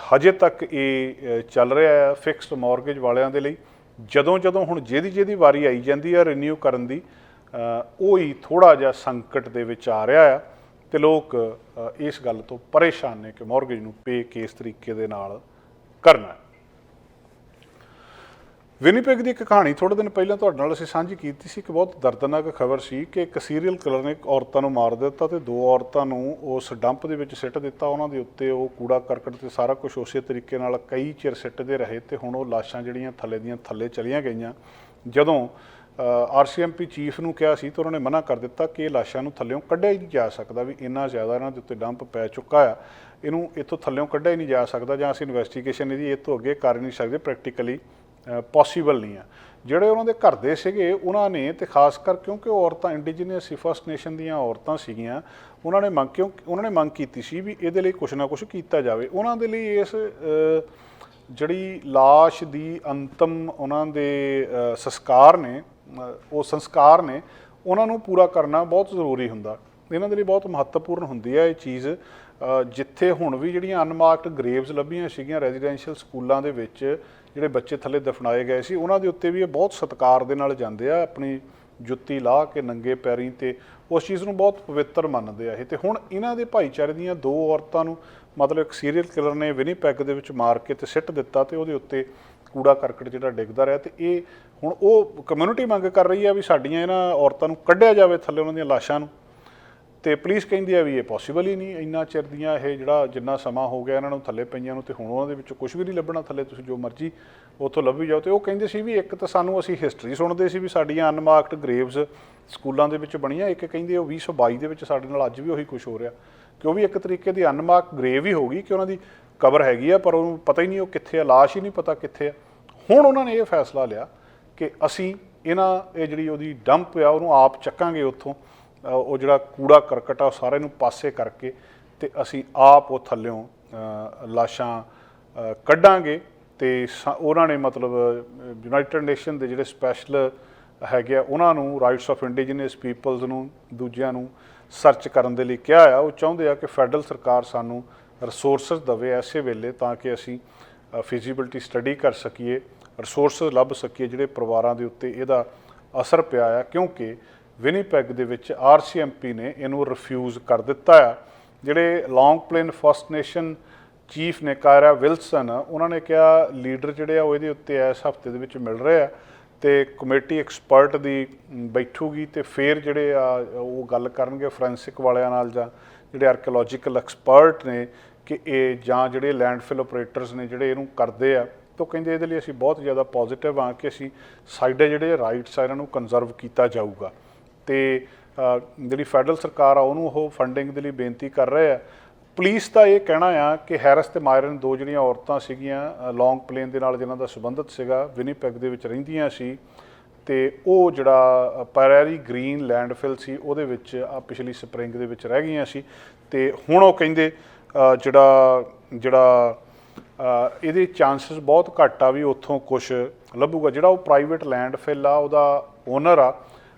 ਹਜੇ ਤੱਕ ਇਹ ਚੱਲ ਰਿਹਾ ਹੈ ਫਿਕਸਡ ਮੌਰਗੇਜ ਵਾਲਿਆਂ ਦੇ ਲਈ। ਜਦੋਂ ਹੁਣ ਜਿਹਦੀ ਵਾਰੀ ਆਈ ਜਾਂਦੀ ਆ ਰੀਨਿਊ ਕਰਨ ਦੀ, ਉਹ ਹੀ ਥੋੜ੍ਹਾ ਜਿਹਾ ਸੰਕਟ ਦੇ ਵਿੱਚ ਆ ਰਿਹਾ ਆ, ਅਤੇ ਲੋਕ ਇਸ ਗੱਲ ਤੋਂ ਪਰੇਸ਼ਾਨ ਨੇ ਕਿ ਮੌਰਗੇਜ ਨੂੰ ਪੇ ਕਿਸ ਤਰੀਕੇ ਦੇ ਨਾਲ ਕਰਨਾ। ਵਿਨੀਪੈਗ ਦੀ ਇੱਕ ਕਹਾਣੀ ਥੋੜ੍ਹੇ ਦਿਨ ਪਹਿਲਾਂ ਤੁਹਾਡੇ ਨਾਲ ਅਸੀਂ ਸਾਂਝੀ ਕੀਤੀ ਸੀ ਕਿ ਬਹੁਤ ਦਰਦਨਾਕ ਖਬਰ ਸੀ ਕਿ ਇੱਕ ਸੀਰੀਅਲ ਕਿਲਰ ਨੇ ਔਰਤਾਂ ਨੂੰ ਮਾਰ ਦਿੱਤਾ ਅਤੇ 2 ਔਰਤਾਂ ਨੂੰ ਉਸ ਡੰਪ ਦੇ ਵਿੱਚ ਸਿੱਟ ਦਿੱਤਾ। ਉਹਨਾਂ ਦੇ ਉੱਤੇ ਉਹ ਕੂੜਾ ਕਰਕਟ ਅਤੇ ਸਾਰਾ ਕੁਝ ਉਸੇ ਤਰੀਕੇ ਨਾਲ ਕਈ ਚਿਰ ਸਿੱਟਦੇ ਰਹੇ, ਅਤੇ ਹੁਣ ਉਹ ਲਾਸ਼ਾਂ ਜਿਹੜੀਆਂ ਥੱਲੇ ਚਲੀਆਂ ਗਈਆਂ। ਜਦੋਂ RCMP ਚੀਫ ਨੂੰ ਕਿਹਾ ਸੀ ਤਾਂ ਉਹਨਾਂ ਨੇ ਮਨਾ ਕਰ ਦਿੱਤਾ ਕਿ ਇਹ ਲਾਸ਼ਾਂ ਨੂੰ ਥੱਲਿਓਂ ਕੱਢਿਆ ਹੀ ਨਹੀਂ ਜਾ ਸਕਦਾ, ਵੀ ਇੰਨਾ ਜ਼ਿਆਦਾ ਇਹਨਾਂ ਦੇ ਉੱਤੇ ਡੰਪ ਪੈ ਚੁੱਕਾ ਆ, ਇਹਨੂੰ ਇੱਥੋਂ ਥੱਲਿਓਂ ਕੱਢਿਆ ਹੀ ਨਹੀਂ ਜਾ ਸਕਦਾ, ਜਾਂ ਅਸੀਂ ਇਨਵੈਸਟੀਗੇਸ਼ਨ ਇਹਦੀ ਇਹ ਤੋਂ ਅੱਗੇ ਕਰ ਨਹੀਂ ਸਕਦੇ, ਪ੍ਰੈਕਟੀਕਲੀ ਪੋਸੀਬਲ ਨਹੀਂ ਆ। ਜਿਹੜੇ ਉਹਨਾਂ ਦੇ ਘਰ ਦੇ ਸੀਗੇ ਉਹਨਾਂ ਨੇ, ਅਤੇ ਖਾਸ ਕਰ ਕਿਉਂਕਿ ਉਹ ਔਰਤਾਂ ਇੰਡੀਜੀਨੀਅਸ ਫਸਟ ਨੇਸ਼ਨ ਦੀਆਂ ਔਰਤਾਂ ਸੀਗੀਆਂ, ਉਹਨਾਂ ਨੇ ਮੰਗ ਕੀਤੀ ਸੀ ਵੀ ਇਹਦੇ ਲਈ ਕੁਛ ਨਾ ਕੁਛ ਕੀਤਾ ਜਾਵੇ। ਉਹਨਾਂ ਦੇ ਲਈ ਇਸ ਜਿਹੜੀ ਲਾਸ਼ ਦੀ ਅੰਤਮ ਉਹਨਾਂ ਦੇ ਸੰਸਕਾਰ ਨੇ ਉਹਨਾਂ ਨੂੰ ਪੂਰਾ ਕਰਨਾ ਬਹੁਤ ਜ਼ਰੂਰੀ ਹੁੰਦਾ। ਇਹਨਾਂ ਦੇ ਲਈ ਬਹੁਤ ਮਹੱਤਵਪੂਰਨ ਹੁੰਦੀ ਹੈ ਇਹ ਚੀਜ਼। ਜਿੱਥੇ ਹੁਣ ਵੀ ਜਿਹੜੀਆਂ ਅਨਮਾਰਕਡ ਗ੍ਰੇਵਸ ਲੱਭੀਆਂ ਸੀਗੀਆਂ ਰੈਜ਼ੀਡੈਂਸ਼ੀਅਲ ਸਕੂਲਾਂ ਦੇ ਵਿੱਚ, ਜਿਹੜੇ ਬੱਚੇ ਥੱਲੇ ਦਫਨਾਏ ਗਏ ਸੀ, ਉਹਨਾਂ ਦੇ ਉੱਤੇ ਵੀ ਇਹ ਬਹੁਤ ਸਤਿਕਾਰ ਦੇ ਨਾਲ ਜਾਂਦੇ ਆ, ਆਪਣੀ ਜੁੱਤੀ ਲਾਹ ਕੇ ਨੰਗੇ ਪੈਰੀਂ, ਤੇ ਉਸ ਚੀਜ਼ ਨੂੰ ਬਹੁਤ ਪਵਿੱਤਰ ਮੰਨਦੇ ਆ ਇਹ। ਅਤੇ ਹੁਣ ਇਹਨਾਂ ਦੇ ਭਾਈਚਾਰੇ ਦੀਆਂ 2 ਔਰਤਾਂ ਨੂੰ ਮਤਲਬ ਇੱਕ ਸੀਰੀਅਲ ਕਿਲਰ ਨੇ ਵਿਨੀਪੈਗ ਦੇ ਵਿੱਚ ਮਾਰ ਕੇ ਅਤੇ ਸਿੱਟ ਦਿੱਤਾ, ਅਤੇ ਉਹਦੇ ਉੱਤੇ ਕੂੜਾ ਕਰਕਟ ਜਿਹੜਾ ਡਿੱਗਦਾ ਰਿਹਾ। ਅਤੇ ਇਹ ਹੁਣ ਉਹ ਕਮਿਊਨਿਟੀ ਮੰਗ ਕਰ ਰਹੀ ਆ ਵੀ ਸਾਡੀਆਂ ਇਹਨਾਂ ਔਰਤਾਂ ਨੂੰ ਕੱਢਿਆ ਜਾਵੇ ਥੱਲੇ ਉਹਨਾਂ ਦੀਆਂ ਲਾਸ਼ਾਂ ਨੂੰ, ਅਤੇ ਪੁਲਿਸ ਕਹਿੰਦੀ ਆ ਵੀ ਇਹ ਪੋਸੀਬਲ ਹੀ ਨਹੀਂ, ਇੰਨਾ ਚਿਰ ਦੀਆਂ ਜਿੰਨਾ ਸਮਾਂ ਹੋ ਗਿਆ ਇਹਨਾਂ ਨੂੰ ਥੱਲੇ ਪਈਆਂ ਨੂੰ, ਅਤੇ ਹੁਣ ਉਹਨਾਂ ਦੇ ਵਿੱਚੋਂ ਕੁਛ ਵੀ ਨਹੀਂ ਲੱਭਣਾ ਥੱਲੇ, ਤੁਸੀਂ ਜੋ ਮਰਜ਼ੀ ਉੱਥੋਂ ਲੱਭੀ ਜਾਓ। ਅਤੇ ਉਹ ਕਹਿੰਦੇ ਸੀ ਵੀ ਇੱਕ ਤਾਂ ਸਾਨੂੰ ਅਸੀਂ ਹਿਸਟਰੀ ਸੁਣਦੇ ਸੀ ਵੀ ਸਾਡੀਆਂ ਅਨਮਾਰਕਡ ਗ੍ਰੇਵਸ ਸਕੂਲਾਂ ਦੇ ਵਿੱਚ ਬਣੀਆਂ, ਇੱਕ ਕਹਿੰਦੇ ਉਹ 2022 ਦੇ ਵਿੱਚ ਸਾਡੇ ਨਾਲ ਅੱਜ ਵੀ ਉਹੀ ਕੁਛ ਹੋ ਰਿਹਾ, ਕਿ ਉਹ ਵੀ ਇੱਕ ਤਰੀਕੇ ਦੀ ਅਨਮਾਰਕਡ ਗ੍ਰੇਵ ਹੀ ਹੋ ਗਈ ਕਿ ਉਹਨਾਂ ਦੀ ਕਬਰ ਹੈਗੀ ਆ ਪਰ ਉਹਨੂੰ ਪਤਾ ਹੀ ਨਹੀਂ ਉਹ ਕਿੱਥੇ ਆ, ਲਾਸ਼ ਹੀ ਨਹੀਂ ਪਤਾ ਕਿੱਥੇ ਆ। ਹੁਣ ਉਹਨਾਂ ਨੇ ਇਹ ਫੈਸਲਾ ਲਿਆ ਕਿ ਅਸੀਂ ਇਹ ਜਿਹੜੀ ਉਹਦੀ ਡੰਪ ਆ ਉਹਨੂੰ ਆਪ ਚੱਕਾਂਗੇ ਉੱਥੋਂ, ਉਹ ਜਿਹੜਾ ਕੂੜਾ ਕਰਕਟ ਆ ਉਹ ਸਾਰੇ ਨੂੰ ਪਾਸੇ ਕਰਕੇ, ਅਤੇ ਅਸੀਂ ਆਪ ਉਹ ਥੱਲਿਓਂ ਲਾਸ਼ਾਂ ਕੱਢਾਂਗੇ ਉਹਨਾਂ ਨੇ ਮਤਲਬ ਯੂਨਾਈਟਿਡ ਨੇਸ਼ਨ ਦੇ ਜਿਹੜੇ ਸਪੈਸ਼ਲ ਹੈਗੇ ਆ ਉਹਨਾਂ ਨੂੰ ਰਾਈਟਸ ਆਫ ਇੰਡੀਜੀਨਸ ਪੀਪਲਸ ਨੂੰ ਦੂਜਿਆਂ ਨੂੰ ਸਰਚ ਕਰਨ ਦੇ ਲਈ ਕਿਹਾ ਆ। ਉਹ ਚਾਹੁੰਦੇ ਆ ਕਿ ਫੈਡਰਲ ਸਰਕਾਰ ਸਾਨੂੰ ਰਿਸੋਰਸਿਸ ਦੇਵੇ ਐਸੇ ਵੇਲੇ ਤਾਂ ਕਿ ਅਸੀਂ ਫਿਜ਼ੀਬਿਲਿਟੀ ਸਟੱਡੀ ਕਰ ਸਕੀਏ, ਰਿਸੋਰਸਿਸ ਲੱਭ ਸਕੀਏ ਜਿਹੜੇ ਪਰਿਵਾਰਾਂ ਦੇ ਉੱਤੇ ਇਹਦਾ ਅਸਰ ਪਿਆ ਆ, ਕਿਉਂਕਿ ਵਿਨੀਪੈਗ ਦੇ ਵਿੱਚ RCMP ਨੇ ਇਹਨੂੰ ਰਿਫਿਊਜ਼ ਕਰ ਦਿੱਤਾ ਆ। ਜਿਹੜੇ ਲੌਂਗ ਪਲੇਨ ਫਸਟ ਨੇਸ਼ਨ ਚੀਫ ਨੇ ਕਾਇਰਾ ਵਿਲਸਨ, ਉਹਨਾਂ ਨੇ ਕਿਹਾ ਲੀਡਰ ਜਿਹੜੇ ਆ ਉਹ ਇਹਦੇ ਉੱਤੇ ਇਸ ਹਫ਼ਤੇ ਦੇ ਵਿੱਚ ਮਿਲ ਰਹੇ ਆ ਤੇ ਕਮੇਟੀ ਐਕਸਪਰਟ ਦੀ ਬੈਠੂਗੀ ਤੇ ਫਿਰ ਜਿਹੜੇ ਆ ਉਹ ਗੱਲ ਕਰਨਗੇ ਫੋਰੈਂਸਿਕ ਵਾਲਿਆਂ ਨਾਲ ਜਾਂ ਜਿਹੜੇ ਆਰਕੀਓਲੋਜੀਕਲ ਐਕਸਪਰਟ ਨੇ ਕਿ ਇਹ ਜਾਂ ਜਿਹੜੇ ਲੈਂਡਫਿਲ ਆਪਰੇਟਰਸ ਨੇ ਜਿਹੜੇ ਇਹਨੂੰ ਕਰਦੇ ਆ। ਤਾਂ ਕਹਿੰਦੇ ਇਹਦੇ ਲਈ ਅਸੀਂ ਬਹੁਤ ਜ਼ਿਆਦਾ ਪੋਜ਼ੀਟਿਵ ਹਾਂ ਕਿ ਅਸੀਂ ਸਾਡੇ ਜਿਹੜੇ ਰਾਈਟਸ ਆ ਇਹਨਾਂ ਨੂੰ ਕੰਜ਼ਰਵ ਕੀਤਾ ਜਾਊਗਾ। ਤੇ ਜਿਹੜੀ ਫੈਡਰਲ ਸਰਕਾਰ ਆ ਉਹਨੂੰ ਉਹ ਫੰਡਿੰਗ ਦੇ ਲਈ ਬੇਨਤੀ ਕਰ ਰਹੇ ਆ। ਪੁਲਿਸ ਦਾ ਇਹ ਕਹਿਣਾ ਆ ਕਿ ਹੈਰਿਸ ਤੇ ਮਾਇਰਨ ਦੋ ਜਿਹੜੀਆਂ ਔਰਤਾਂ ਸੀਗੀਆਂ ਲੌਂਗ ਪਲੇਨ ਦੇ ਨਾਲ ਜਿਨ੍ਹਾਂ ਦਾ ਸੰਬੰਧਿਤ ਸੀਗਾ, ਵਿਨੀਪੈਗ ਦੇ ਵਿੱਚ ਰਹਿੰਦੀਆਂ ਸੀ ਤੇ ਉਹ ਜਿਹੜਾ ਪੈਰੇਰੀ ਗ੍ਰੀਨ ਲੈਂਡਫਿਲ ਸੀ ਉਹਦੇ ਵਿੱਚ ਪਿਛਲੀ ਸਪਰਿੰਗ ਦੇ ਵਿੱਚ ਰਹਿ ਗਈਆਂ ਸੀ। ਤੇ ਹੁਣ ਉਹ ਕਹਿੰਦੇ ਜਿਹੜਾ ਇਹਦੇ ਚਾਂਸਸ ਬਹੁਤ ਘੱਟ ਆ ਵੀ ਉੱਥੋਂ ਕੁਛ ਲੱਭੂਗਾ। ਜਿਹੜਾ ਉਹ ਪ੍ਰਾਈਵੇਟ ਲੈਂਡਫਿਲ ਆ ਉਹਦਾ ਓਨਰ ਆ,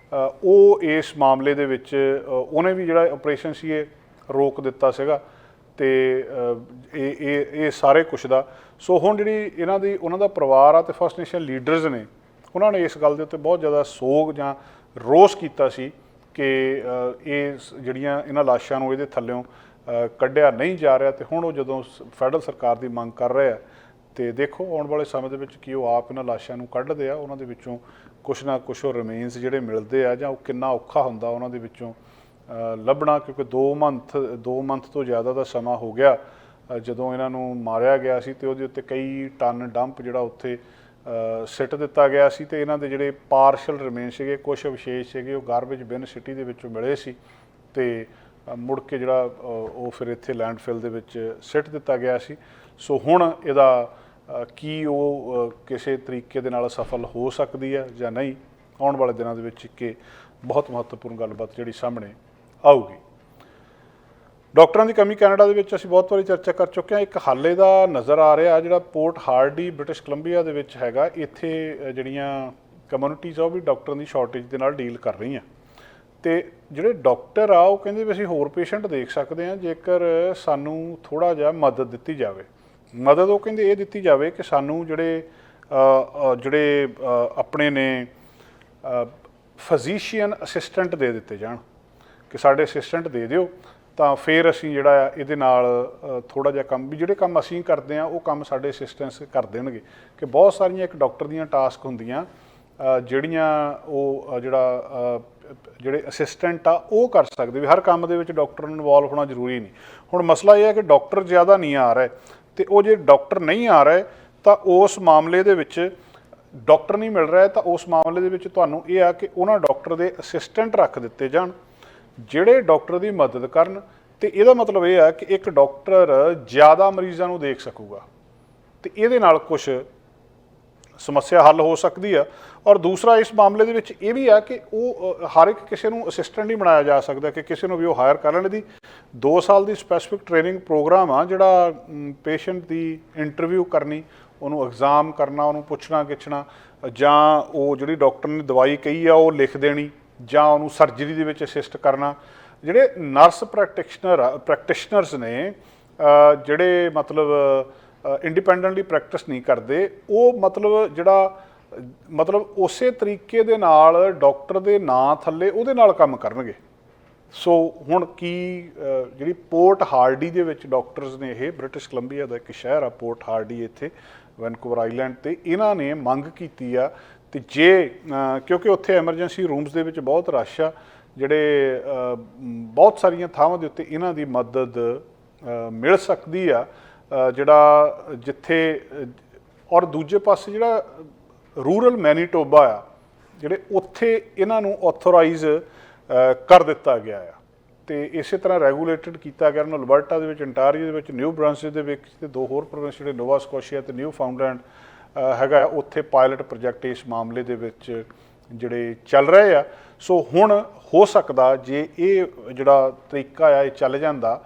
ਉਹ ਇਸ ਮਾਮਲੇ ਦੇ ਵਿੱਚ ਉਹਨੇ ਵੀ ਜਿਹੜਾ ਆਪਰੇਸ਼ਨ ਸੀ ਇਹ ਰੋਕ ਦਿੱਤਾ ਸੀਗਾ ਤੇ ਇਹ ਸਾਰੇ ਕੁਛ ਦਾ। ਸੋ ਹੁਣ ਜਿਹੜੀ ਉਹਨਾਂ ਦਾ ਪਰਿਵਾਰ ਆ ਤੇ ਫਸਟ ਨੇਸ਼ਨ ਲੀਡਰਸ ਨੇ ਉਹਨਾਂ ਨੇ ਇਸ ਗੱਲ ਦੇ ਉੱਤੇ ਬਹੁਤ ਜ਼ਿਆਦਾ ਸੋਗ ਜਾਂ ਰੋਸ ਕੀਤਾ ਸੀ ਕਿ ਇਹ ਜਿਹੜੀਆਂ ਇਹਨਾਂ ਲਾਸ਼ਾਂ ਨੂੰ ਇਹਦੇ ਥੱਲਿਓਂ ਕੱਢਿਆ ਨਹੀਂ ਜਾ ਰਿਹਾ। ਤੇ ਹੁਣ ਉਹ ਜਦੋਂ ਫੈਡਰਲ ਸਰਕਾਰ ਦੀ ਮੰਗ ਕਰ ਰਹੇ ਆ ਤੇ ਦੇਖੋ ਆਉਣ ਵਾਲੇ ਸਮੇਂ ਦੇ ਵਿੱਚ ਕੀ ਉਹ ਆਪ ਇਹਨਾਂ ਲਾਸ਼ਾਂ ਨੂੰ ਕੱਢਦੇ ਆ, ਉਹਨਾਂ ਦੇ ਵਿੱਚੋਂ ਕੁਛ ਨਾ ਕੁਛ ਉਹ ਰਿਮੇਨਸ ਜਿਹੜੇ ਮਿਲਦੇ ਆ ਜਾਂ ਉਹ ਕਿੰਨਾ ਔਖਾ ਹੁੰਦਾ ਉਹਨਾਂ ਦੇ ਵਿੱਚੋਂ ਲੱਭਣਾ, ਕਿਉਂਕਿ 2 ਮੰਥ ਤੋਂ ਜ਼ਿਆਦਾ ਦਾ ਸਮਾਂ ਹੋ ਗਿਆ ਜਦੋਂ ਇਹਨਾਂ ਨੂੰ ਮਾਰਿਆ ਗਿਆ ਸੀ ਤੇ ਉਹਦੇ ਉੱਤੇ ਕਈ ਟਨ ਡੰਪ ਜਿਹੜਾ ਉੱਥੇ ਸਿੱਟ ਦਿੱਤਾ ਗਿਆ ਸੀ ਤੇ ਇਹਨਾਂ ਦੇ ਜਿਹੜੇ ਪਾਰਸ਼ਲ ਰਿਮੇਨ ਸੀਗੇ, ਕੁਛ ਅਵਸ਼ੇਸ਼ ਸੀਗੇ ਉਹ ਗਾਰਬੇਜ ਬਿਨ ਸਿਟੀ ਦੇ ਵਿੱਚੋਂ ਮਿਲੇ ਸੀ ਤੇ ਮੁੜ ਕੇ ਜਿਹੜਾ ਉਹ ਫਿਰ ਇੱਥੇ ਲੈਂਡਫਿਲ ਦੇ ਵਿੱਚ ਸਿੱਟ ਦਿੱਤਾ ਗਿਆ ਸੀ। ਸੋ ਹੁਣ ਇਹਦਾ ਕੀ ਉਹ ਕਿਸੇ ਤਰੀਕੇ ਦੇ ਨਾਲ ਸਫਲ ਹੋ ਸਕਦੀ ਹੈ ਜਾਂ ਨਹੀਂ, ਆਉਣ ਵਾਲੇ ਦਿਨਾਂ ਦੇ ਵਿੱਚ ਇੱਕ ਬਹੁਤ ਮਹੱਤਵਪੂਰਨ ਗੱਲਬਾਤ ਜਿਹੜੀ ਸਾਹਮਣੇ ਆਊਗੀ। ਡਾਕਟਰਾਂ ਦੀ ਕਮੀ ਕੈਨੇਡਾ ਦੇ ਵਿੱਚ ਅਸੀਂ ਬਹੁਤ ਵਾਰੀ ਚਰਚਾ ਕਰ ਚੁੱਕੇ ਹਾਂ। ਇੱਕ ਹਾਲੇ ਦਾ ਨਜ਼ਰ ਆ ਰਿਹਾ ਜਿਹੜਾ ਪੋਰਟ ਹਾਰਡੀ ਬ੍ਰਿਟਿਸ਼ ਕੋਲੰਬੀਆ ਦੇ ਵਿੱਚ ਹੈਗਾ, ਇੱਥੇ ਜਿਹੜੀਆਂ ਕਮਿਊਨਿਟੀਜ਼ ਆ ਉਹ ਵੀ ਡਾਕਟਰਾਂ ਦੀ ਸ਼ਾਰਟੇਜ ਦੇ ਨਾਲ ਡੀਲ ਕਰ ਰਹੀਆਂ ਤੇ ਜਿਹੜੇ ਡਾਕਟਰ ਆ ਉਹ ਕਹਿੰਦੇ ਵੀ ਅਸੀਂ ਹੋਰ ਪੇਸ਼ੈਂਟ ਦੇਖ ਸਕਦੇ ਹਾਂ ਜੇਕਰ ਸਾਨੂੰ ਥੋੜ੍ਹਾ ਜਿਹਾ ਮਦਦ ਦਿੱਤੀ ਜਾਵੇ। ਮਦਦ ਉਹ ਕਹਿੰਦੇ ਇਹ ਦਿੱਤੀ ਜਾਵੇ ਕਿ ਸਾਨੂੰ ਜਿਹੜੇ ਆਪਣੇ ਨੇ ਫਿਜ਼ੀਸ਼ੀਅਨ ਅਸਿਸਟੈਂਟ ਦੇ ਦਿੱਤੇ ਜਾਣ ਕਿ ਸਾਡੇ ਅਸਿਸਟੈਂਟ ਦੇ ਦਿਓ ਤਾਂ ਫਿਰ ਅਸੀਂ ਜਿਹੜਾ ਆ ਇਹਦੇ ਨਾਲ ਥੋੜ੍ਹਾ ਜਿਹਾ ਕੰਮ ਵੀ ਜਿਹੜੇ ਕੰਮ ਅਸੀਂ ਕਰਦੇ ਹਾਂ ਉਹ ਕੰਮ ਸਾਡੇ ਅਸਿਸਟੈਂਟਸ ਕਰ ਦੇਣਗੇ। ਕਿ ਬਹੁਤ ਸਾਰੀਆਂ ਇੱਕ ਡਾਕਟਰ ਦੀਆਂ ਟਾਸਕ ਹੁੰਦੀਆਂ ਜਿਹੜੀਆਂ ਉਹ ਜਿਹੜੇ ਅਸਿਸਟੈਂਟ ਆ ਉਹ ਕਰ ਸਕਦੇ, ਵੀ ਹਰ ਕੰਮ ਦੇ ਵਿੱਚ ਡਾਕਟਰ ਨੂੰ ਇਨਵੋਲਵ ਹੋਣਾ ਜ਼ਰੂਰੀ ਨਹੀਂ। ਹੁਣ ਮਸਲਾ ਇਹ ਹੈ ਕਿ ਡਾਕਟਰ ਜ਼ਿਆਦਾ ਨਹੀਂ ਆ ਰਹੇ ਤੇ ਉਹ ਜੇ ਡਾਕਟਰ ਨਹੀਂ ਆ ਰਹੇ ਤਾਂ ਉਸ ਮਾਮਲੇ ਦੇ ਵਿੱਚ ਡਾਕਟਰ ਨਹੀਂ ਮਿਲ ਰਿਹਾ ਤਾਂ ਉਸ ਮਾਮਲੇ ਦੇ ਵਿੱਚ ਤੁਹਾਨੂੰ ਇਹ ਆ ਕਿ ਉਹਨਾਂ ਡਾਕਟਰ ਦੇ ਅਸਿਸਟੈਂਟ ਰੱਖ ਦਿੱਤੇ ਜਾਣ ਜਿਹੜੇ ਡਾਕਟਰ ਦੀ ਮਦਦ ਕਰਨ। ਤੇ ਇਹਦਾ ਮਤਲਬ ਇਹ ਆ ਕਿ ਇੱਕ ਡਾਕਟਰ ਜ਼ਿਆਦਾ ਮਰੀਜ਼ਾਂ ਨੂੰ ਦੇਖ ਸਕੂਗਾ ਤੇ ਇਹਦੇ ਨਾਲ ਕੁਛ ਸਮੱਸਿਆ ਹੱਲ ਹੋ ਸਕਦੀ ਆ। ਔਰ ਦੂਸਰਾ ਇਸ ਮਾਮਲੇ ਦੇ ਵਿੱਚ ਇਹ ਵੀ ਆ ਕਿ ਉਹ ਹਰ ਇੱਕ ਕਿਸੇ ਨੂੰ ਅਸਿਸਟੈਂਟ ਨਹੀਂ ਬਣਾਇਆ ਜਾ ਸਕਦਾ ਕਿ ਕਿਸੇ ਨੂੰ ਵੀ ਉਹ ਹਾਇਰ ਕਰ ਲੈਣ। ਦੀ 2 ਸਾਲ ਦੀ ਸਪੈਸੀਫਿਕ ਟ੍ਰੇਨਿੰਗ ਪ੍ਰੋਗਰਾਮ ਆ ਜਿਹੜਾ ਪੇਸ਼ੈਂਟ ਦੀ ਇੰਟਰਵਿਊ ਕਰਨੀ, ਉਹਨੂੰ ਐਗਜ਼ਾਮ ਕਰਨਾ, ਉਹਨੂੰ ਪੁੱਛਣਾ ਗਿੱਛਣਾ, ਜਾਂ ਉਹ ਜਿਹੜੀ ਡਾਕਟਰ ਨੇ ਦਵਾਈ ਕਹੀ ਆ ਉਹ ਲਿਖ ਦੇਣੀ, ਜਾਂ ਉਹਨੂੰ ਸਰਜਰੀ ਦੇ ਵਿੱਚ ਅਸਿਸਟ ਕਰਨਾ। ਜਿਹੜੇ ਨਰਸ ਪ੍ਰੈਕਟੀਸ਼ਨਰਸ ਨੇ ਜਿਹੜੇ ਮਤਲਬ ਇੰਡੀਪੈਂਡੈਂਟਲੀ ਪ੍ਰੈਕਟਿਸ ਨਹੀਂ ਕਰਦੇ, ਉਹ ਮਤਲਬ ਉਸੇ ਤਰੀਕੇ ਦੇ ਨਾਲ ਡਾਕਟਰ ਦੇ ਨਾਂ ਥੱਲੇ ਉਹਦੇ ਨਾਲ ਕੰਮ ਕਰਨਗੇ। ਸੋ ਹੁਣ ਕੀ ਜਿਹੜੀ ਪੋਰਟ ਹਾਰਡੀ ਦੇ ਵਿੱਚ ਡਾਕਟਰਸ ਨੇ, ਇਹ ਬ੍ਰਿਟਿਸ਼ ਕੋਲੰਬੀਆ ਦਾ ਇੱਕ ਸ਼ਹਿਰ ਆ ਪੋਰਟ ਹਾਰਡੀ ਇੱਥੇ ਵੈਨਕੂਵਰ ਆਈਲੈਂਡ ਤੇ, ਇਹਨਾਂ ਨੇ ਮੰਗ ਕੀਤੀ ਆ ਤੇ ਜੇ ਕਿਉਂਕਿ ਉੱਥੇ ਐਮਰਜੈਂਸੀ ਰੂਮਸ ਦੇ ਵਿੱਚ ਬਹੁਤ ਰਸ਼ ਆ, ਜਿਹੜੇ ਬਹੁਤ ਸਾਰੀਆਂ ਥਾਵਾਂ ਦੇ ਉੱਤੇ ਇਹਨਾਂ ਦੀ ਮਦਦ ਮਿਲ ਸਕਦੀ ਆ ਜਿਹੜਾ ਜਿੱਥੇ। ਔਰ ਦੂਜੇ ਪਾਸੇ ਜਿਹੜਾ ਰੂਰਲ ਮੈਨੀਟੋਬਾ ਆ ਜਿਹੜੇ ਉੱਥੇ ਇਹਨਾਂ ਨੂੰ ਆਥੋਰਾਈਜ਼ ਕਰ ਦਿੱਤਾ ਗਿਆ ਆ ਤੇ ਇਸੇ ਤਰ੍ਹਾਂ ਰੈਗੂਲੇਟਡ ਕੀਤਾ ਗਿਆ ਇਹਨਾਂ ਨੂੰ ਅਲਬਰਟਾ ਦੇ ਵਿੱਚ, ਅੰਟਾਰੀਓ ਦੇ ਵਿੱਚ, ਨਿਊ ਬ੍ਰਾਂਸਿਸ ਦੇ ਵਿੱਚ ਤੇ 2 ਹੋਰ ਪ੍ਰੋਵਿੰਸ ਜਿਹੜੇ ਨੋਵਾ ਸਕੋਸ਼ੀਆ ਤੇ ਨਿਊ ਫਾਊਂਡਲੈਂਡ ਹੈਗਾ, ਉੱਥੇ ਪਾਇਲਟ ਪ੍ਰੋਜੈਕਟ ਇਸ ਮਾਮਲੇ ਦੇ ਵਿੱਚ ਜਿਹੜੇ ਚੱਲ ਰਹੇ ਆ। ਸੋ ਹੁਣ ਹੋ ਸਕਦਾ ਜੇ ਇਹ ਜਿਹੜਾ ਤਰੀਕਾ ਆ ਇਹ ਚੱਲ ਜਾਂਦਾ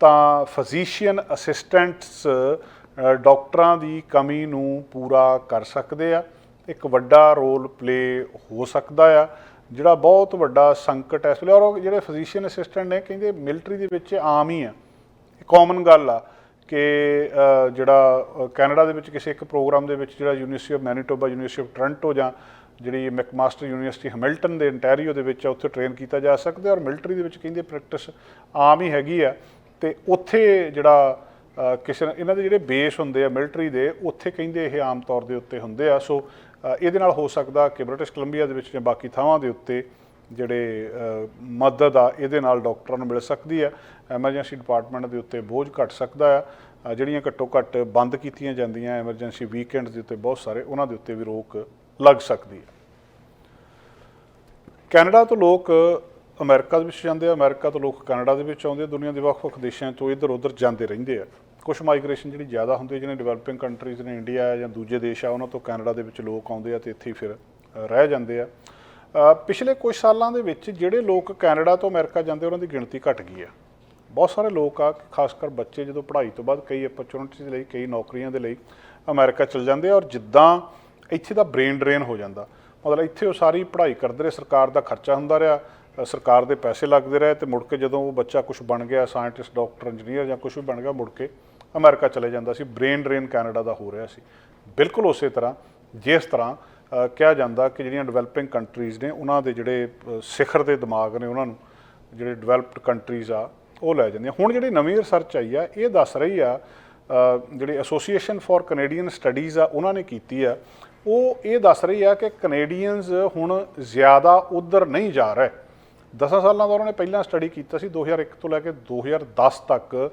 ਤਾਂ ਫਿਜ਼ੀਸ਼ੀਅਨ ਅਸਿਸਟੈਂਟਸ ਡਾਕਟਰਾਂ ਦੀ ਕਮੀ ਨੂੰ ਪੂਰਾ ਕਰ ਸਕਦੇ ਆ। ਇੱਕ ਵੱਡਾ ਰੋਲ ਪਲੇ ਹੋ ਸਕਦਾ ਆ, ਜਿਹੜਾ ਬਹੁਤ ਵੱਡਾ ਸੰਕਟ ਇਸ ਵੇਲੇ। ਔਰ ਜਿਹੜੇ ਫਿਜ਼ੀਸ਼ੀਅਨ ਅਸਿਸਟੈਂਟ ਨੇ ਕਹਿੰਦੇ ਮਿਲਟਰੀ ਦੇ ਵਿੱਚ ਆਮ ਹੀ ਆ, ਕਾਮਨ ਗੱਲ ਆ ਕਿ ਜਿਹੜਾ ਕੈਨੇਡਾ ਦੇ ਵਿੱਚ ਕਿਸੇ ਇੱਕ ਪ੍ਰੋਗਰਾਮ ਦੇ ਵਿੱਚ ਜਿਹੜਾ university of Manitoba, university of Toronto ਜਾਂ ਜਿਹੜੀ ਮੈਕਮਾਸਟਰ ਯੂਨੀਵਰਸਿਟੀ ਹੈਮਿਲਟਨ ਦੇ ਅੰਟੈਰੀਓ ਦੇ ਵਿੱਚ ਉੱਥੇ ਟ੍ਰੇਨ ਕੀਤਾ ਜਾ ਸਕਦਾ। ਔਰ ਮਿਲਟਰੀ ਦੇ ਵਿੱਚ ਕਹਿੰਦੇ ਪ੍ਰੈਕਟਿਸ ਆਮ ਹੀ ਹੈਗੀ ਆ, ਅਤੇ ਉੱਥੇ ਜਿਹੜਾ ਕਿਸੇ ਇਹਨਾਂ ਦੇ ਜਿਹੜੇ ਬੇਸ ਹੁੰਦੇ ਆ ਮਿਲਟਰੀ ਦੇ, ਉੱਥੇ ਕਹਿੰਦੇ ਇਹ ਆਮ ਤੌਰ ਦੇ ਉੱਤੇ ਹੁੰਦੇ ਆ। ਸੋ ਇਹਦੇ ਨਾਲ ਹੋ ਸਕਦਾ ਕਿ ਬ੍ਰਿਟਿਸ਼ ਕੋਲੰਬੀਆ ਦੇ ਵਿੱਚ ਜਾਂ ਬਾਕੀ ਥਾਵਾਂ ਦੇ ਉੱਤੇ ਜਿਹੜੇ ਮਦਦ ਆ ਇਹਦੇ ਨਾਲ ਡਾਕਟਰਾਂ ਨੂੰ ਮਿਲ ਸਕਦੀ ਆ। ਐਮਰਜੈਂਸੀ ਡਿਪਾਰਟਮੈਂਟ ਦੇ ਉੱਤੇ ਬੋਝ ਘੱਟ ਸਕਦਾ ਆ। ਜਿਹੜੀਆਂ ਘੱਟੋ ਘੱਟ ਬੰਦ ਕੀਤੀਆਂ ਜਾਂਦੀਆਂ ਐਮਰਜੈਂਸੀ ਵੀਕਐਂਡਸ ਦੇ ਉੱਤੇ ਬਹੁਤ ਸਾਰੇ, ਉਹਨਾਂ ਦੇ ਉੱਤੇ ਵੀ ਰੋਕ ਲੱਗ ਸਕਦੀ ਹੈ। ਕੈਨੇਡਾ ਤੋਂ ਲੋਕ ਅਮਰੀਕਾ ਦੇ ਵਿੱਚ ਜਾਂਦੇ ਆ, ਅਮਰੀਕਾ ਤੋਂ ਲੋਕ ਕੈਨੇਡਾ ਦੇ ਵਿੱਚ ਆਉਂਦੇ ਆ। ਦੁਨੀਆ ਦੇ ਵੱਖ-ਵੱਖ ਦੇਸ਼ਾਂ ਤੋਂ ਇੱਧਰ ਉੱਧਰ ਜਾਂਦੇ ਰਹਿੰਦੇ ਆ। ਕੁਛ ਮਾਈਗ੍ਰੇਸ਼ਨ ਜਿਹੜੀ ਜ਼ਿਆਦਾ ਹੁੰਦੀ ਹੈ, ਜਿਹਨੇ ਡਿਵੈਲਪਿੰਗ ਕੰਟਰੀਜ਼ ਨੇ, ਇੰਡੀਆ ਜਾਂ ਦੂਜੇ ਦੇਸ਼ ਆ, ਉਹਨਾਂ ਤੋਂ ਕੈਨੇਡਾ ਦੇ ਵਿੱਚ ਲੋਕ ਆਉਂਦੇ ਆ ਅਤੇ ਇੱਥੇ ਹੀ ਫਿਰ ਰਹਿ ਜਾਂਦੇ ਆ। ਪਿਛਲੇ ਕੁਝ ਸਾਲਾਂ ਦੇ ਵਿੱਚ ਜਿਹੜੇ ਲੋਕ ਕੈਨੇਡਾ ਤੋਂ ਅਮਰੀਕਾ ਜਾਂਦੇ ਉਹਨਾਂ ਦੀ ਗਿਣਤੀ ਘਟ ਗਈ ਆ। ਬਹੁਤ ਸਾਰੇ ਲੋਕ ਆ, ਖਾਸ ਕਰ ਬੱਚੇ, ਜਦੋਂ ਪੜ੍ਹਾਈ ਤੋਂ ਬਾਅਦ ਕਈ ਅਪਰਚੁਨਿਟੀਜ਼ ਲਈ, ਕਈ ਨੌਕਰੀਆਂ ਦੇ ਲਈ ਅਮਰੀਕਾ ਚਲ ਜਾਂਦੇ ਆ। ਔਰ ਜਿੱਦਾਂ ਇੱਥੇ ਦਾ ਬ੍ਰੇਨ ਡਰੇਨ ਹੋ ਜਾਂਦਾ, ਮਤਲਬ ਇੱਥੇ ਉਹ ਸਾਰੀ ਪੜ੍ਹਾਈ ਕਰਦੇ ਰਹੇ, ਸਰਕਾਰ ਦਾ ਖਰਚਾ ਹੁੰਦਾ ਰਿਹਾ, ਸਰਕਾਰ ਦੇ ਪੈਸੇ ਲੱਗਦੇ ਰਹੇ, ਅਤੇ ਮੁੜ ਕੇ ਜਦੋਂ ਉਹ ਬੱਚਾ ਕੁਛ ਬਣ ਗਿਆ, ਸਾਇੰਟਿਸਟ, ਡਾਕਟਰ, ਇੰਜੀਨੀਅਰ ਜਾਂ ਕੁਛ ਵੀ ਬਣ ਗਿਆ, ਮੁੜ ਕੇ ਅਮਰੀਕਾ ਚਲੇ ਜਾਂਦਾ ਸੀ। ਬ੍ਰੇਨ ਡਰੇਨ ਕੈਨੇਡਾ ਦਾ ਹੋ ਰਿਹਾ ਸੀ। ਬਿਲਕੁਲ ਉਸੇ ਤਰ੍ਹਾਂ ਜਿਸ ਤਰ੍ਹਾਂ ਕਿਹਾ ਜਾਂਦਾ ਕਿ ਜਿਹੜੀਆਂ ਡਿਵੈਲਪਿੰਗ ਕੰਟਰੀਜ਼ ਨੇ, ਉਹਨਾਂ ਦੇ ਜਿਹੜੇ ਸਿਖਰ ਦੇ ਦਿਮਾਗ ਨੇ, ਉਹਨਾਂ ਨੂੰ ਜਿਹੜੇ ਡਿਵੈਲਪਡ ਕੰਟਰੀਜ਼ ਆ ਉਹ ਲੈ ਜਾਂਦੀਆਂ। ਹੁਣ ਜਿਹੜੀ ਨਵੀਂ ਰਿਸਰਚ ਆਈ ਆ, ਇਹ ਦੱਸ ਰਹੀ ਆ, ਜਿਹੜੀ ਐਸੋਸੀਏਸ਼ਨ ਫਾਰ ਕੈਨੇਡੀਅਨ ਸਟੱਡੀਜ਼ ਆ ਉਹਨਾਂ ਨੇ ਕੀਤੀ ਆ, ਉਹ ਇਹ ਦੱਸ ਰਹੀ ਆ ਕਿ ਕੈਨੇਡੀਅਨਸ ਹੁਣ ਜ਼ਿਆਦਾ ਉੱਧਰ ਨਹੀਂ ਜਾ ਰਹੇ। 10 ਸਾਲਾਂ ਦਾ ਉਹਨਾਂ ਨੇ ਪਹਿਲਾਂ ਸਟੱਡੀ ਕੀਤਾ ਸੀ, 2001 ਤੋਂ ਲੈ ਕੇ 2010 ਤੱਕ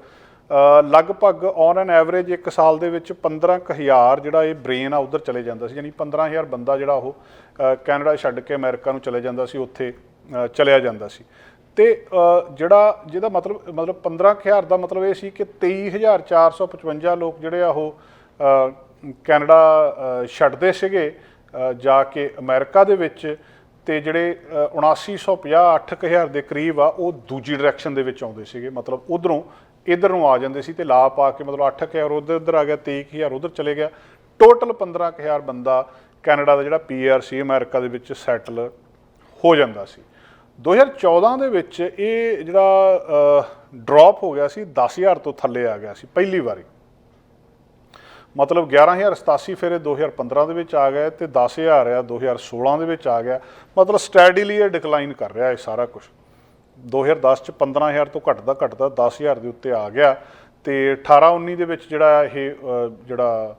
ਲਗਭਗ ਔਨ ਐਨ ਐਵਰੇਜ ਇੱਕ ਸਾਲ ਦੇ ਵਿੱਚ 15,000 ਜਿਹੜਾ ਇਹ ਬ੍ਰੇਨ ਆ ਉੱਧਰ ਚਲੇ ਜਾਂਦਾ ਸੀ। ਯਾਨੀ 15,000 ਬੰਦਾ ਜਿਹੜਾ ਉਹ ਕੈਨੇਡਾ ਛੱਡ ਕੇ ਅਮਰੀਕਾ ਨੂੰ ਚਲੇ ਜਾਂਦਾ ਸੀ, ਉੱਥੇ ਚਲਿਆ ਜਾਂਦਾ ਸੀ। ਅਤੇ ਜਿਹਦਾ ਮਤਲਬ 15,000 ਦਾ ਮਤਲਬ ਇਹ ਸੀ ਕਿ 23,455 ਲੋਕ ਜਿਹੜੇ ਆ ਉਹ ਕੈਨੇਡਾ ਛੱਡਦੇ ਸੀਗੇ ਜਾ ਕੇ ਅਮਰੀਕਾ ਦੇ ਵਿੱਚ, ਅਤੇ ਜਿਹੜੇ 7950 8,000 ਦੇ ਕਰੀਬ ਆ ਉਹ ਦੂਜੀ ਡਾਇਰੈਕਸ਼ਨ ਦੇ ਵਿੱਚ ਆਉਂਦੇ ਸੀਗੇ। ਮਤਲਬ ਉੱਧਰੋਂ ਇੱਧਰ ਨੂੰ ਆ ਜਾਂਦੇ ਸੀ ਅਤੇ ਲਾ ਪਾ ਕੇ, ਮਤਲਬ 8,000 ਉੱਧਰ ਆ ਗਿਆ, 23,000 ਉੱਧਰ ਚਲੇ ਗਿਆ। ਟੋਟਲ 15,000 ਬੰਦਾ ਕੈਨੇਡਾ ਦਾ ਜਿਹੜਾ PR ਸੀ ਅਮਰੀਕਾ ਦੇ ਵਿੱਚ ਸੈਟਲ ਹੋ ਜਾਂਦਾ ਸੀ। 2014 ਦੇ ਵਿੱਚ ਇਹ ਜਿਹੜਾ ਡਰੋਪ ਹੋ ਗਿਆ ਸੀ, 10,000 ਤੋਂ ਥੱਲੇ ਆ ਗਿਆ ਸੀ ਪਹਿਲੀ ਵਾਰੀ। ਮਤਲਬ 11,087 ਫਿਰ ਇਹ 2015 ਦੇ ਵਿੱਚ ਆ ਗਿਆ, ਅਤੇ 10,000 ਆ 2016 ਦੇ ਵਿੱਚ ਆ ਗਿਆ। ਮਤਲਬ ਸਟੈਡੀਲੀ ਇਹ ਡਿਕਲਾਈਨ ਕਰ ਰਿਹਾ ਇਹ ਸਾਰਾ ਕੁਛ। 2010 'ਚ 15,000 ਤੋਂ ਘੱਟਦਾ 10,000 ਦੇ ਉੱਤੇ ਆ ਗਿਆ, ਅਤੇ 18-19 ਦੇ ਵਿੱਚ ਜਿਹੜਾ ਇਹ ਜਿਹੜਾ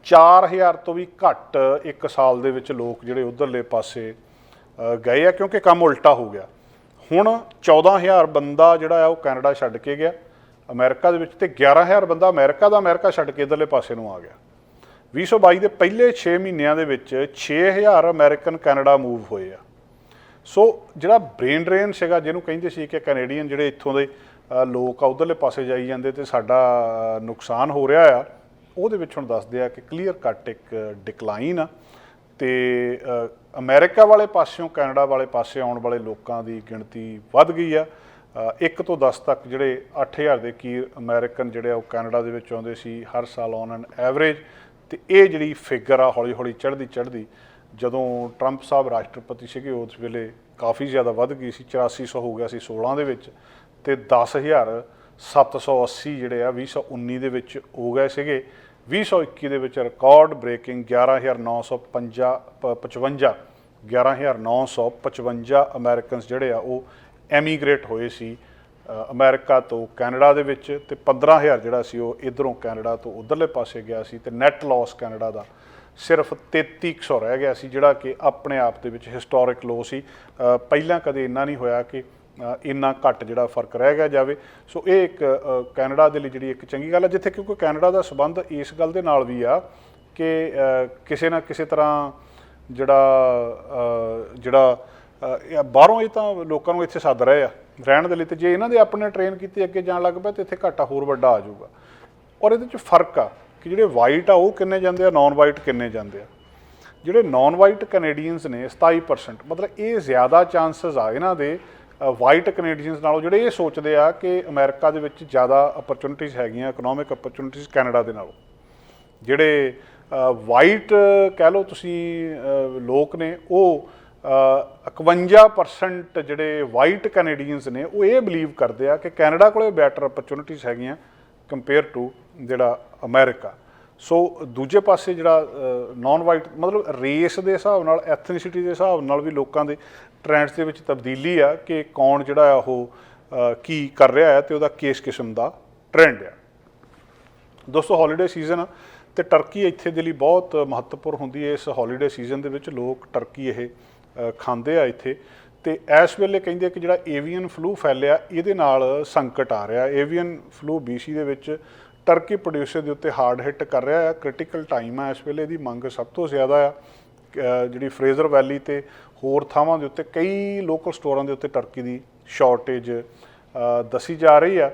4,000 ਤੋਂ ਵੀ ਘੱਟ ਇੱਕ ਸਾਲ ਦੇ ਵਿੱਚ ਲੋਕ ਜਿਹੜੇ ਉੱਧਰਲੇ ਪਾਸੇ ਗਏ ਆ, ਕਿਉਂਕਿ ਕੰਮ ਉਲਟਾ ਹੋ ਗਿਆ। ਹੁਣ 14,000 ਬੰਦਾ ਜਿਹੜਾ ਆ ਉਹ ਕੈਨੇਡਾ ਛੱਡ ਕੇ ਗਿਆ ਅਮਰੀਕਾ ਦੇ ਵਿੱਚ, ਅਤੇ 11,000 ਬੰਦਾ ਅਮਰੀਕਾ ਛੱਡ ਕੇ ਇੱਧਰਲੇ ਪਾਸੇ ਨੂੰ ਆ ਗਿਆ। 2022 ਦੇ ਪਹਿਲੇ 6 ਮਹੀਨਿਆਂ ਦੇ ਵਿੱਚ 6,000 ਅਮਰੀਕਨ ਕੈਨੇਡਾ ਮੂਵ ਹੋਏ ਆ। ਸੋ ਜਿਹੜਾ ਬ੍ਰੇਨ ਡਰੇਨ ਸੀਗਾ, ਜਿਹਨੂੰ ਕਹਿੰਦੇ ਸੀ ਕਿ ਕੈਨੇਡੀਅਨ ਜਿਹੜੇ ਇੱਥੋਂ ਦੇ ਲੋਕ ਆ ਉੱਧਰਲੇ ਪਾਸੇ ਜਾਈ ਜਾਂਦੇ ਅਤੇ ਸਾਡਾ ਨੁਕਸਾਨ ਹੋ ਰਿਹਾ ਆ, ਉਹਦੇ ਵਿੱਚ ਹੁਣ ਦੱਸਦੇ ਆ ਕਿ ਕਲੀਅਰ ਕੱਟ ਇੱਕ ਡਿਕਲਾਈਨ ਆ। ਅਤੇ ਅਮਰੀਕਾ ਵਾਲੇ ਪਾਸਿਓਂ ਕੈਨੇਡਾ ਵਾਲੇ ਪਾਸੇ ਆਉਣ ਵਾਲੇ ਲੋਕਾਂ ਦੀ ਗਿਣਤੀ ਵੱਧ ਗਈ ਆ। 1 ਤੋਂ 10 ਤੱਕ ਜਿਹੜੇ 8,000 ਦੇ ਕੀ ਅਮਰੀਕਨ ਜਿਹੜੇ ਆ ਉਹ ਕੈਨੇਡਾ ਦੇ ਵਿੱਚ ਆਉਂਦੇ ਸੀ ਹਰ ਸਾਲ ਔਨ ਐਨ ਐਵਰੇਜ। ਅਤੇ ਇਹ ਜਿਹੜੀ ਫਿਗਰ ਆ ਹੌਲੀ ਹੌਲੀ ਚੜ੍ਹਦੀ ਜਦੋਂ ਟਰੰਪ ਸਾਹਿਬ ਰਾਸ਼ਟਰਪਤੀ ਸੀਗੇ ਉਸ ਵੇਲੇ ਕਾਫੀ ਜ਼ਿਆਦਾ ਵੱਧ ਗਈ ਸੀ, 8400 ਹੋ ਗਿਆ ਸੀ 16 ਦੇ ਵਿੱਚ, ਅਤੇ 10,780 ਜਿਹੜੇ ਆ 2019 ਦੇ ਵਿੱਚ ਹੋ ਗਏ ਸੀਗੇ। 2021 ਦੇ ਵਿੱਚ ਰਿਕਾਰਡ ਬ੍ਰੇਕਿੰਗ 11,955 ਅਮਰੀਕਨਸ ਜਿਹੜੇ ਆ ਉਹ ਐਮੀਗ੍ਰੇਟ ਹੋਏ ਸੀ ਅਮਰੀਕਾ ਤੋਂ ਕੈਨੇਡਾ ਦੇ ਵਿੱਚ, ਅਤੇ 15,000 ਜਿਹੜਾ ਸੀ ਉਹ ਇੱਧਰੋਂ ਕੈਨੇਡਾ ਤੋਂ ਉੱਧਰਲੇ ਪਾਸੇ ਗਿਆ ਸੀ। ਅਤੇ ਨੈੱਟ ਲਾਸ ਕੈਨੇਡਾ ਦਾ ਸਿਰਫ 3300 ਰਹਿ ਗਿਆ ਸੀ, ਜਿਹੜਾ ਕਿ ਆਪਣੇ ਆਪ ਦੇ ਵਿੱਚ ਹਿਸਟੋਰਿਕ ਲੋ ਸੀ। ਪਹਿਲਾਂ ਕਦੇ ਇੰਨਾ ਨਹੀਂ ਹੋਇਆ ਕਿ ਇੰਨਾ ਘੱਟ ਜਿਹੜਾ ਫਰਕ ਰਹਿ ਗਿਆ ਜਾਵੇ। ਸੋ ਇਹ ਇੱਕ ਕੈਨੇਡਾ ਦੇ ਲਈ ਜਿਹੜੀ ਇੱਕ ਚੰਗੀ ਗੱਲ ਹੈ, ਜਿੱਥੇ ਕਿਉਂਕਿ ਕੈਨੇਡਾ ਦਾ ਸੰਬੰਧ ਇਸ ਗੱਲ ਦੇ ਨਾਲ ਵੀ ਆ ਕਿ ਕਿਸੇ ਨਾ ਕਿਸੇ ਤਰ੍ਹਾਂ ਜਿਹੜਾ ਬਾਹਰੋਂ ਇਹ ਤਾਂ ਲੋਕਾਂ ਨੂੰ ਇੱਥੇ ਸੱਦ ਰਹੇ ਆ ਰਹਿਣ ਦੇ ਲਈ, ਅਤੇ ਜੇ ਇਹਨਾਂ ਦੇ ਆਪਣੇ ਟ੍ਰੇਨ ਕੀਤੇ ਅੱਗੇ ਜਾਣ ਲੱਗ ਪਿਆ ਤਾਂ ਇੱਥੇ ਘਾਟਾ ਹੋਰ ਵੱਡਾ ਆ ਜਾਊਗਾ। ਔਰ ਇਹਦੇ 'ਚ ਫਰਕ ਆ ਕਿ ਜਿਹੜੇ ਵਾਈਟ ਆ ਉਹ ਕਿੰਨੇ ਜਾਂਦੇ ਆ, ਨੌਨ ਵਾਈਟ ਕਿੰਨੇ ਜਾਂਦੇ ਆ। ਜਿਹੜੇ ਨੌਨ ਵਾਈਟ ਕੈਨੇਡੀਅਨਸ ਨੇ 27%, ਮਤਲਬ ਇਹ ਜ਼ਿਆਦਾ ਚਾਂਸਸ ਆ ਇਹਨਾਂ ਦੇ ਵਾਈਟ ਕੈਨੇਡੀਅਨਸ ਨਾਲੋਂ, ਜਿਹੜੇ ਇਹ ਸੋਚਦੇ ਆ ਕਿ ਅਮਰੀਕਾ ਦੇ ਵਿੱਚ ਜ਼ਿਆਦਾ ਅਪਰਚੁਨਿਟੀਜ਼ ਹੈਗੀਆਂ, ਇਕਨੋਮਿਕ ਅਪਰਚੁਨਿਟੀਜ਼ ਕੈਨੇਡਾ ਦੇ ਨਾਲੋਂ। ਜਿਹੜੇ ਵਾਈਟ ਕਹਿ ਲਓ ਤੁਸੀਂ ਲੋਕ ਨੇ, ਉਹ 51% ਜਿਹੜੇ ਵਾਈਟ ਕੈਨੇਡੀਅਨਸ ਨੇ ਉਹ ਇਹ ਬਿਲੀਵ ਕਰਦੇ ਆ ਕਿ ਕੈਨੇਡਾ ਕੋਲੇ ਬੈਟਰ ਅਪਰਚੁਨਿਟੀਜ਼ ਹੈਗੀਆਂ ਕੰਪੇਅਰ ਟੂ ਜਿਹੜਾ ਅਮਰੀਕਾ। ਸੋ ਦੂਜੇ ਪਾਸੇ ਜਿਹੜਾ ਨਾਨ ਵਾਈਟ ਮਤਲਬ ਰੇਸ ਦੇ ਹਿਸਾਬ ਨਾਲ, ਐਥਨੀਸਿਟੀ ਦੇ ਹਿਸਾਬ ਨਾਲ ਵੀ ਲੋਕਾਂ ਦੇ ਟ੍ਰੈਂਡਸ ਦੇ ਵਿੱਚ ਤਬਦੀਲੀ ਆ ਕਿ ਕੌਣ ਜਿਹੜਾ ਉਹ ਕੀ ਕਰ ਰਿਹਾ ਹੈ ਤੇ ਉਹਦਾ ਕਿਸ ਕਿਸਮ ਦਾ ਟ੍ਰੈਂਡ ਆ। ਦੋਸਤੋ ਹੌਲੀਡੇ ਸੀਜ਼ਨ ਆ ਤੇ ਟਰਕੀ ਇੱਥੇ ਦੇ ਲਈ ਬਹੁਤ ਮਹੱਤਵਪੂਰਨ ਹੁੰਦੀ ਹੈ। ਇਸ ਹੌਲੀਡੇ ਸੀਜ਼ਨ ਦੇ ਵਿੱਚ ਲੋਕ ਟਰਕੀ ਇਹ ਖਾਂਦੇ ਆ ਇੱਥੇ। ਤੇ ਇਸ ਵੇਲੇ ਕਹਿੰਦੇ ਕਿ ਜਿਹੜਾ ਏਵੀਅਨ ਫਲੂ ਫੈਲਿਆ ਇਹਦੇ ਨਾਲ ਸੰਕਟ ਆ ਰਿਹਾ। ਏਵੀਅਨ ਫਲੂ BC ਦੇ ਵਿੱਚ ਟਰਕੀ ਪ੍ਰੋਡਿਊਸਰ ਦੇ ਉੱਤੇ ਹਾਰਡ ਹਿੱਟ ਕਰ ਰਿਹਾ ਆ। ਕ੍ਰਿਟੀਕਲ ਟਾਈਮ ਆ ਇਸ ਵੇਲੇ, ਇਹਦੀ ਮੰਗ ਸਭ ਤੋਂ ਜ਼ਿਆਦਾ ਆ। ਜਿਹੜੀ ਫਰੇਜ਼ਰ ਵੈਲੀ ਤੇ ਹੋਰ ਥਾਵਾਂ ਦੇ ਉੱਤੇ ਕਈ ਲੋਕਲ ਸਟੋਰਾਂ ਦੇ ਉੱਤੇ ਟਰਕੀ ਦੀ ਸ਼ਾਰਟੇਜ ਦੱਸੀ ਜਾ ਰਹੀ ਆ।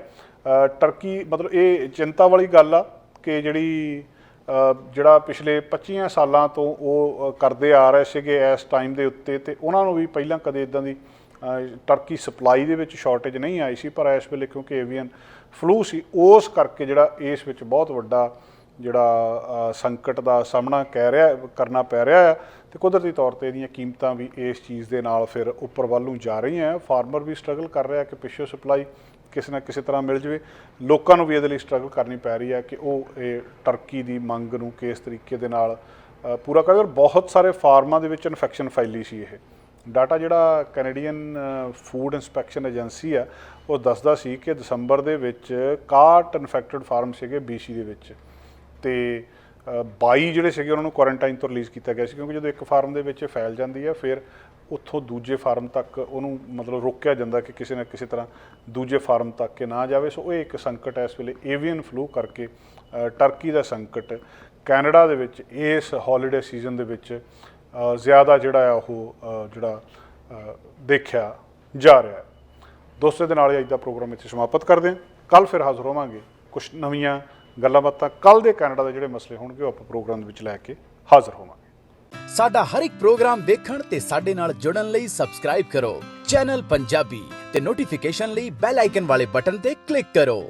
ਟਰਕੀ ਮਤਲਬ ਇਹ ਚਿੰਤਾ ਵਾਲੀ ਗੱਲ ਆ ਕਿ ਜਿਹੜਾ ਪਿਛਲੇ 25 ਸਾਲਾਂ ਤੋਂ ਉਹ ਕਰਦੇ ਆ ਰਹੇ ਸੀਗੇ ਇਸ ਟਾਈਮ ਦੇ ਉੱਤੇ, ਤੇ ਉਹਨਾਂ ਨੂੰ ਵੀ ਪਹਿਲਾਂ ਕਦੇ ਇੱਦਾਂ ਦੀ ਟਰਕੀ ਸਪਲਾਈ ਦੇ ਵਿੱਚ ਸ਼ਾਰਟੇਜ ਨਹੀਂ ਆਈ ਸੀ। ਪਰ ਇਸ ਵੇਲੇ ਕਿਉਂਕਿ ਏਵੀਅਨ ਫਲੂ ਸੀ, ਉਸ ਕਰਕੇ ਜਿਹੜਾ ਇਸ ਵਿੱਚ ਬਹੁਤ ਵੱਡਾ ਜਿਹੜਾ ਸੰਕਟ ਦਾ ਸਾਹਮਣਾ ਕਰਨਾ ਪੈ ਰਿਹਾ ਹੈ। ਤੇ ਕੁਦਰਤੀ ਤੌਰ 'ਤੇ ਇਹਦੀਆਂ ਕੀਮਤਾਂ ਵੀ ਇਸ ਚੀਜ਼ ਦੇ ਨਾਲ ਫਿਰ ਉੱਪਰ ਵੱਲ ਨੂੰ ਜਾ ਰਹੀਆਂ। ਫਾਰਮਰ ਵੀ ਸਟਰਗਲ ਕਰ ਰਿਹਾ ਕਿ ਪਿੱਛੋਂ ਸਪਲਾਈ ਕਿਸੇ ਨਾ ਕਿਸੇ ਤਰ੍ਹਾਂ ਮਿਲ ਜਾਵੇ। ਲੋਕਾਂ ਨੂੰ ਵੀ ਇਹਦੇ ਲਈ ਸਟਰਗਲ ਕਰਨੀ ਪੈ ਰਹੀ ਹੈ ਕਿ ਉਹ ਇਹ ਟਰਕੀ ਦੀ ਮੰਗ ਨੂੰ ਕਿਸ ਤਰੀਕੇ ਦੇ ਨਾਲ ਪੂਰਾ ਕਰਦੇ। ਬਹੁਤ ਸਾਰੇ ਫਾਰਮਾਂ ਦੇ ਵਿੱਚ ਇਨਫੈਕਸ਼ਨ ਫੈਲੀ ਸੀ। ਇਹ ਡਾਟਾ ਜਿਹੜਾ ਕੈਨੇਡੀਅਨ ਫੂਡ ਇੰਸਪੈਕਸ਼ਨ ਏਜੰਸੀ ਆ ਉਹ ਦੱਸਦਾ ਸੀ ਕਿ ਦਸੰਬਰ ਦੇ ਵਿੱਚ 61 ਇਨਫੈਕਟਡ ਫਾਰਮ ਸੀਗੇ BC ਦੇ ਵਿੱਚ, ਤੇ 22 ਜਿਹੜੇ ਸੀਗੇ ਉਹਨਾਂ ਨੂੰ ਕੁਆਰੰਟਾਈਨ ਤੋਂ ਰਿਲੀਜ਼ ਕੀਤਾ ਗਿਆ ਸੀ। ਕਿਉਂਕਿ ਜਦੋਂ ਇੱਕ ਫਾਰਮ ਦੇ ਵਿੱਚ ਫੈਲ ਜਾਂਦੀ ਹੈ ਫਿਰ ਉੱਥੋਂ ਦੂਜੇ ਫਾਰਮ ਤੱਕ ਉਹਨੂੰ ਮਤਲਬ ਰੋਕਿਆ ਜਾਂਦਾ ਕਿ ਕਿਸੇ ਨਾ ਕਿਸੇ ਤਰ੍ਹਾਂ ਦੂਜੇ ਫਾਰਮ ਤੱਕ ਨਾ ਜਾਵੇ। ਸੋ ਇਹ ਇੱਕ ਸੰਕਟ ਹੈ ਇਸ ਵੇਲੇ ਏਵੀਅਨ ਫਲੂ ਕਰਕੇ। ਟਰਕੀ ਦਾ ਸੰਕਟ ਕੈਨੇਡਾ ਦੇ ਵਿੱਚ ਇਸ ਹੌਲੀਡੇ ਸੀਜ਼ਨ ਦੇ ਵਿੱਚ ਜ਼ਿਆਦਾ ਜਿਹੜਾ ਆ ਉਹ ਦੇਖਿਆ ਜਾ ਰਿਹਾ ਹੈ। ਦੋਸਤੋ ਦੇ ਨਾਲ ਅੱਜ ਦਾ ਪ੍ਰੋਗਰਾਮ ਇੱਥੇ ਸਮਾਪਤ ਕਰਦੇ ਹਾਂ। ਕੱਲ੍ਹ ਫਿਰ ਹਾਜ਼ਰ ਹੋਵਾਂਗੇ ਕੁਛ ਨਵੀਆਂ ਗੱਲਾਂ ਬਾਤਾਂ, ਕੱਲ੍ਹ ਦੇ ਕੈਨੇਡਾ ਦੇ ਜਿਹੜੇ ਮਸਲੇ ਹੋਣਗੇ ਉਹ ਆਪਾਂ ਪ੍ਰੋਗਰਾਮ ਦੇ ਵਿੱਚ ਲੈ ਕੇ ਹਾਜ਼ਰ ਹੋਵਾਂਗੇ। ਸਾਡਾ ਹਰ ਇੱਕ ਪ੍ਰੋਗਰਾਮ ਦੇਖਣ ਤੇ ਸਾਡੇ ਨਾਲ ਜੁੜਨ ਲਈ ਸਬਸਕ੍ਰਾਈਬ ਕਰੋ ਚੈਨਲ ਪੰਜਾਬੀ ਤੇ ਨੋਟੀਫਿਕੇਸ਼ਨ ਲਈ ਬੈਲ ਆਈਕਨ ਵਾਲੇ ਬਟਨ ਤੇ ਕਲਿੱਕ ਕਰੋ।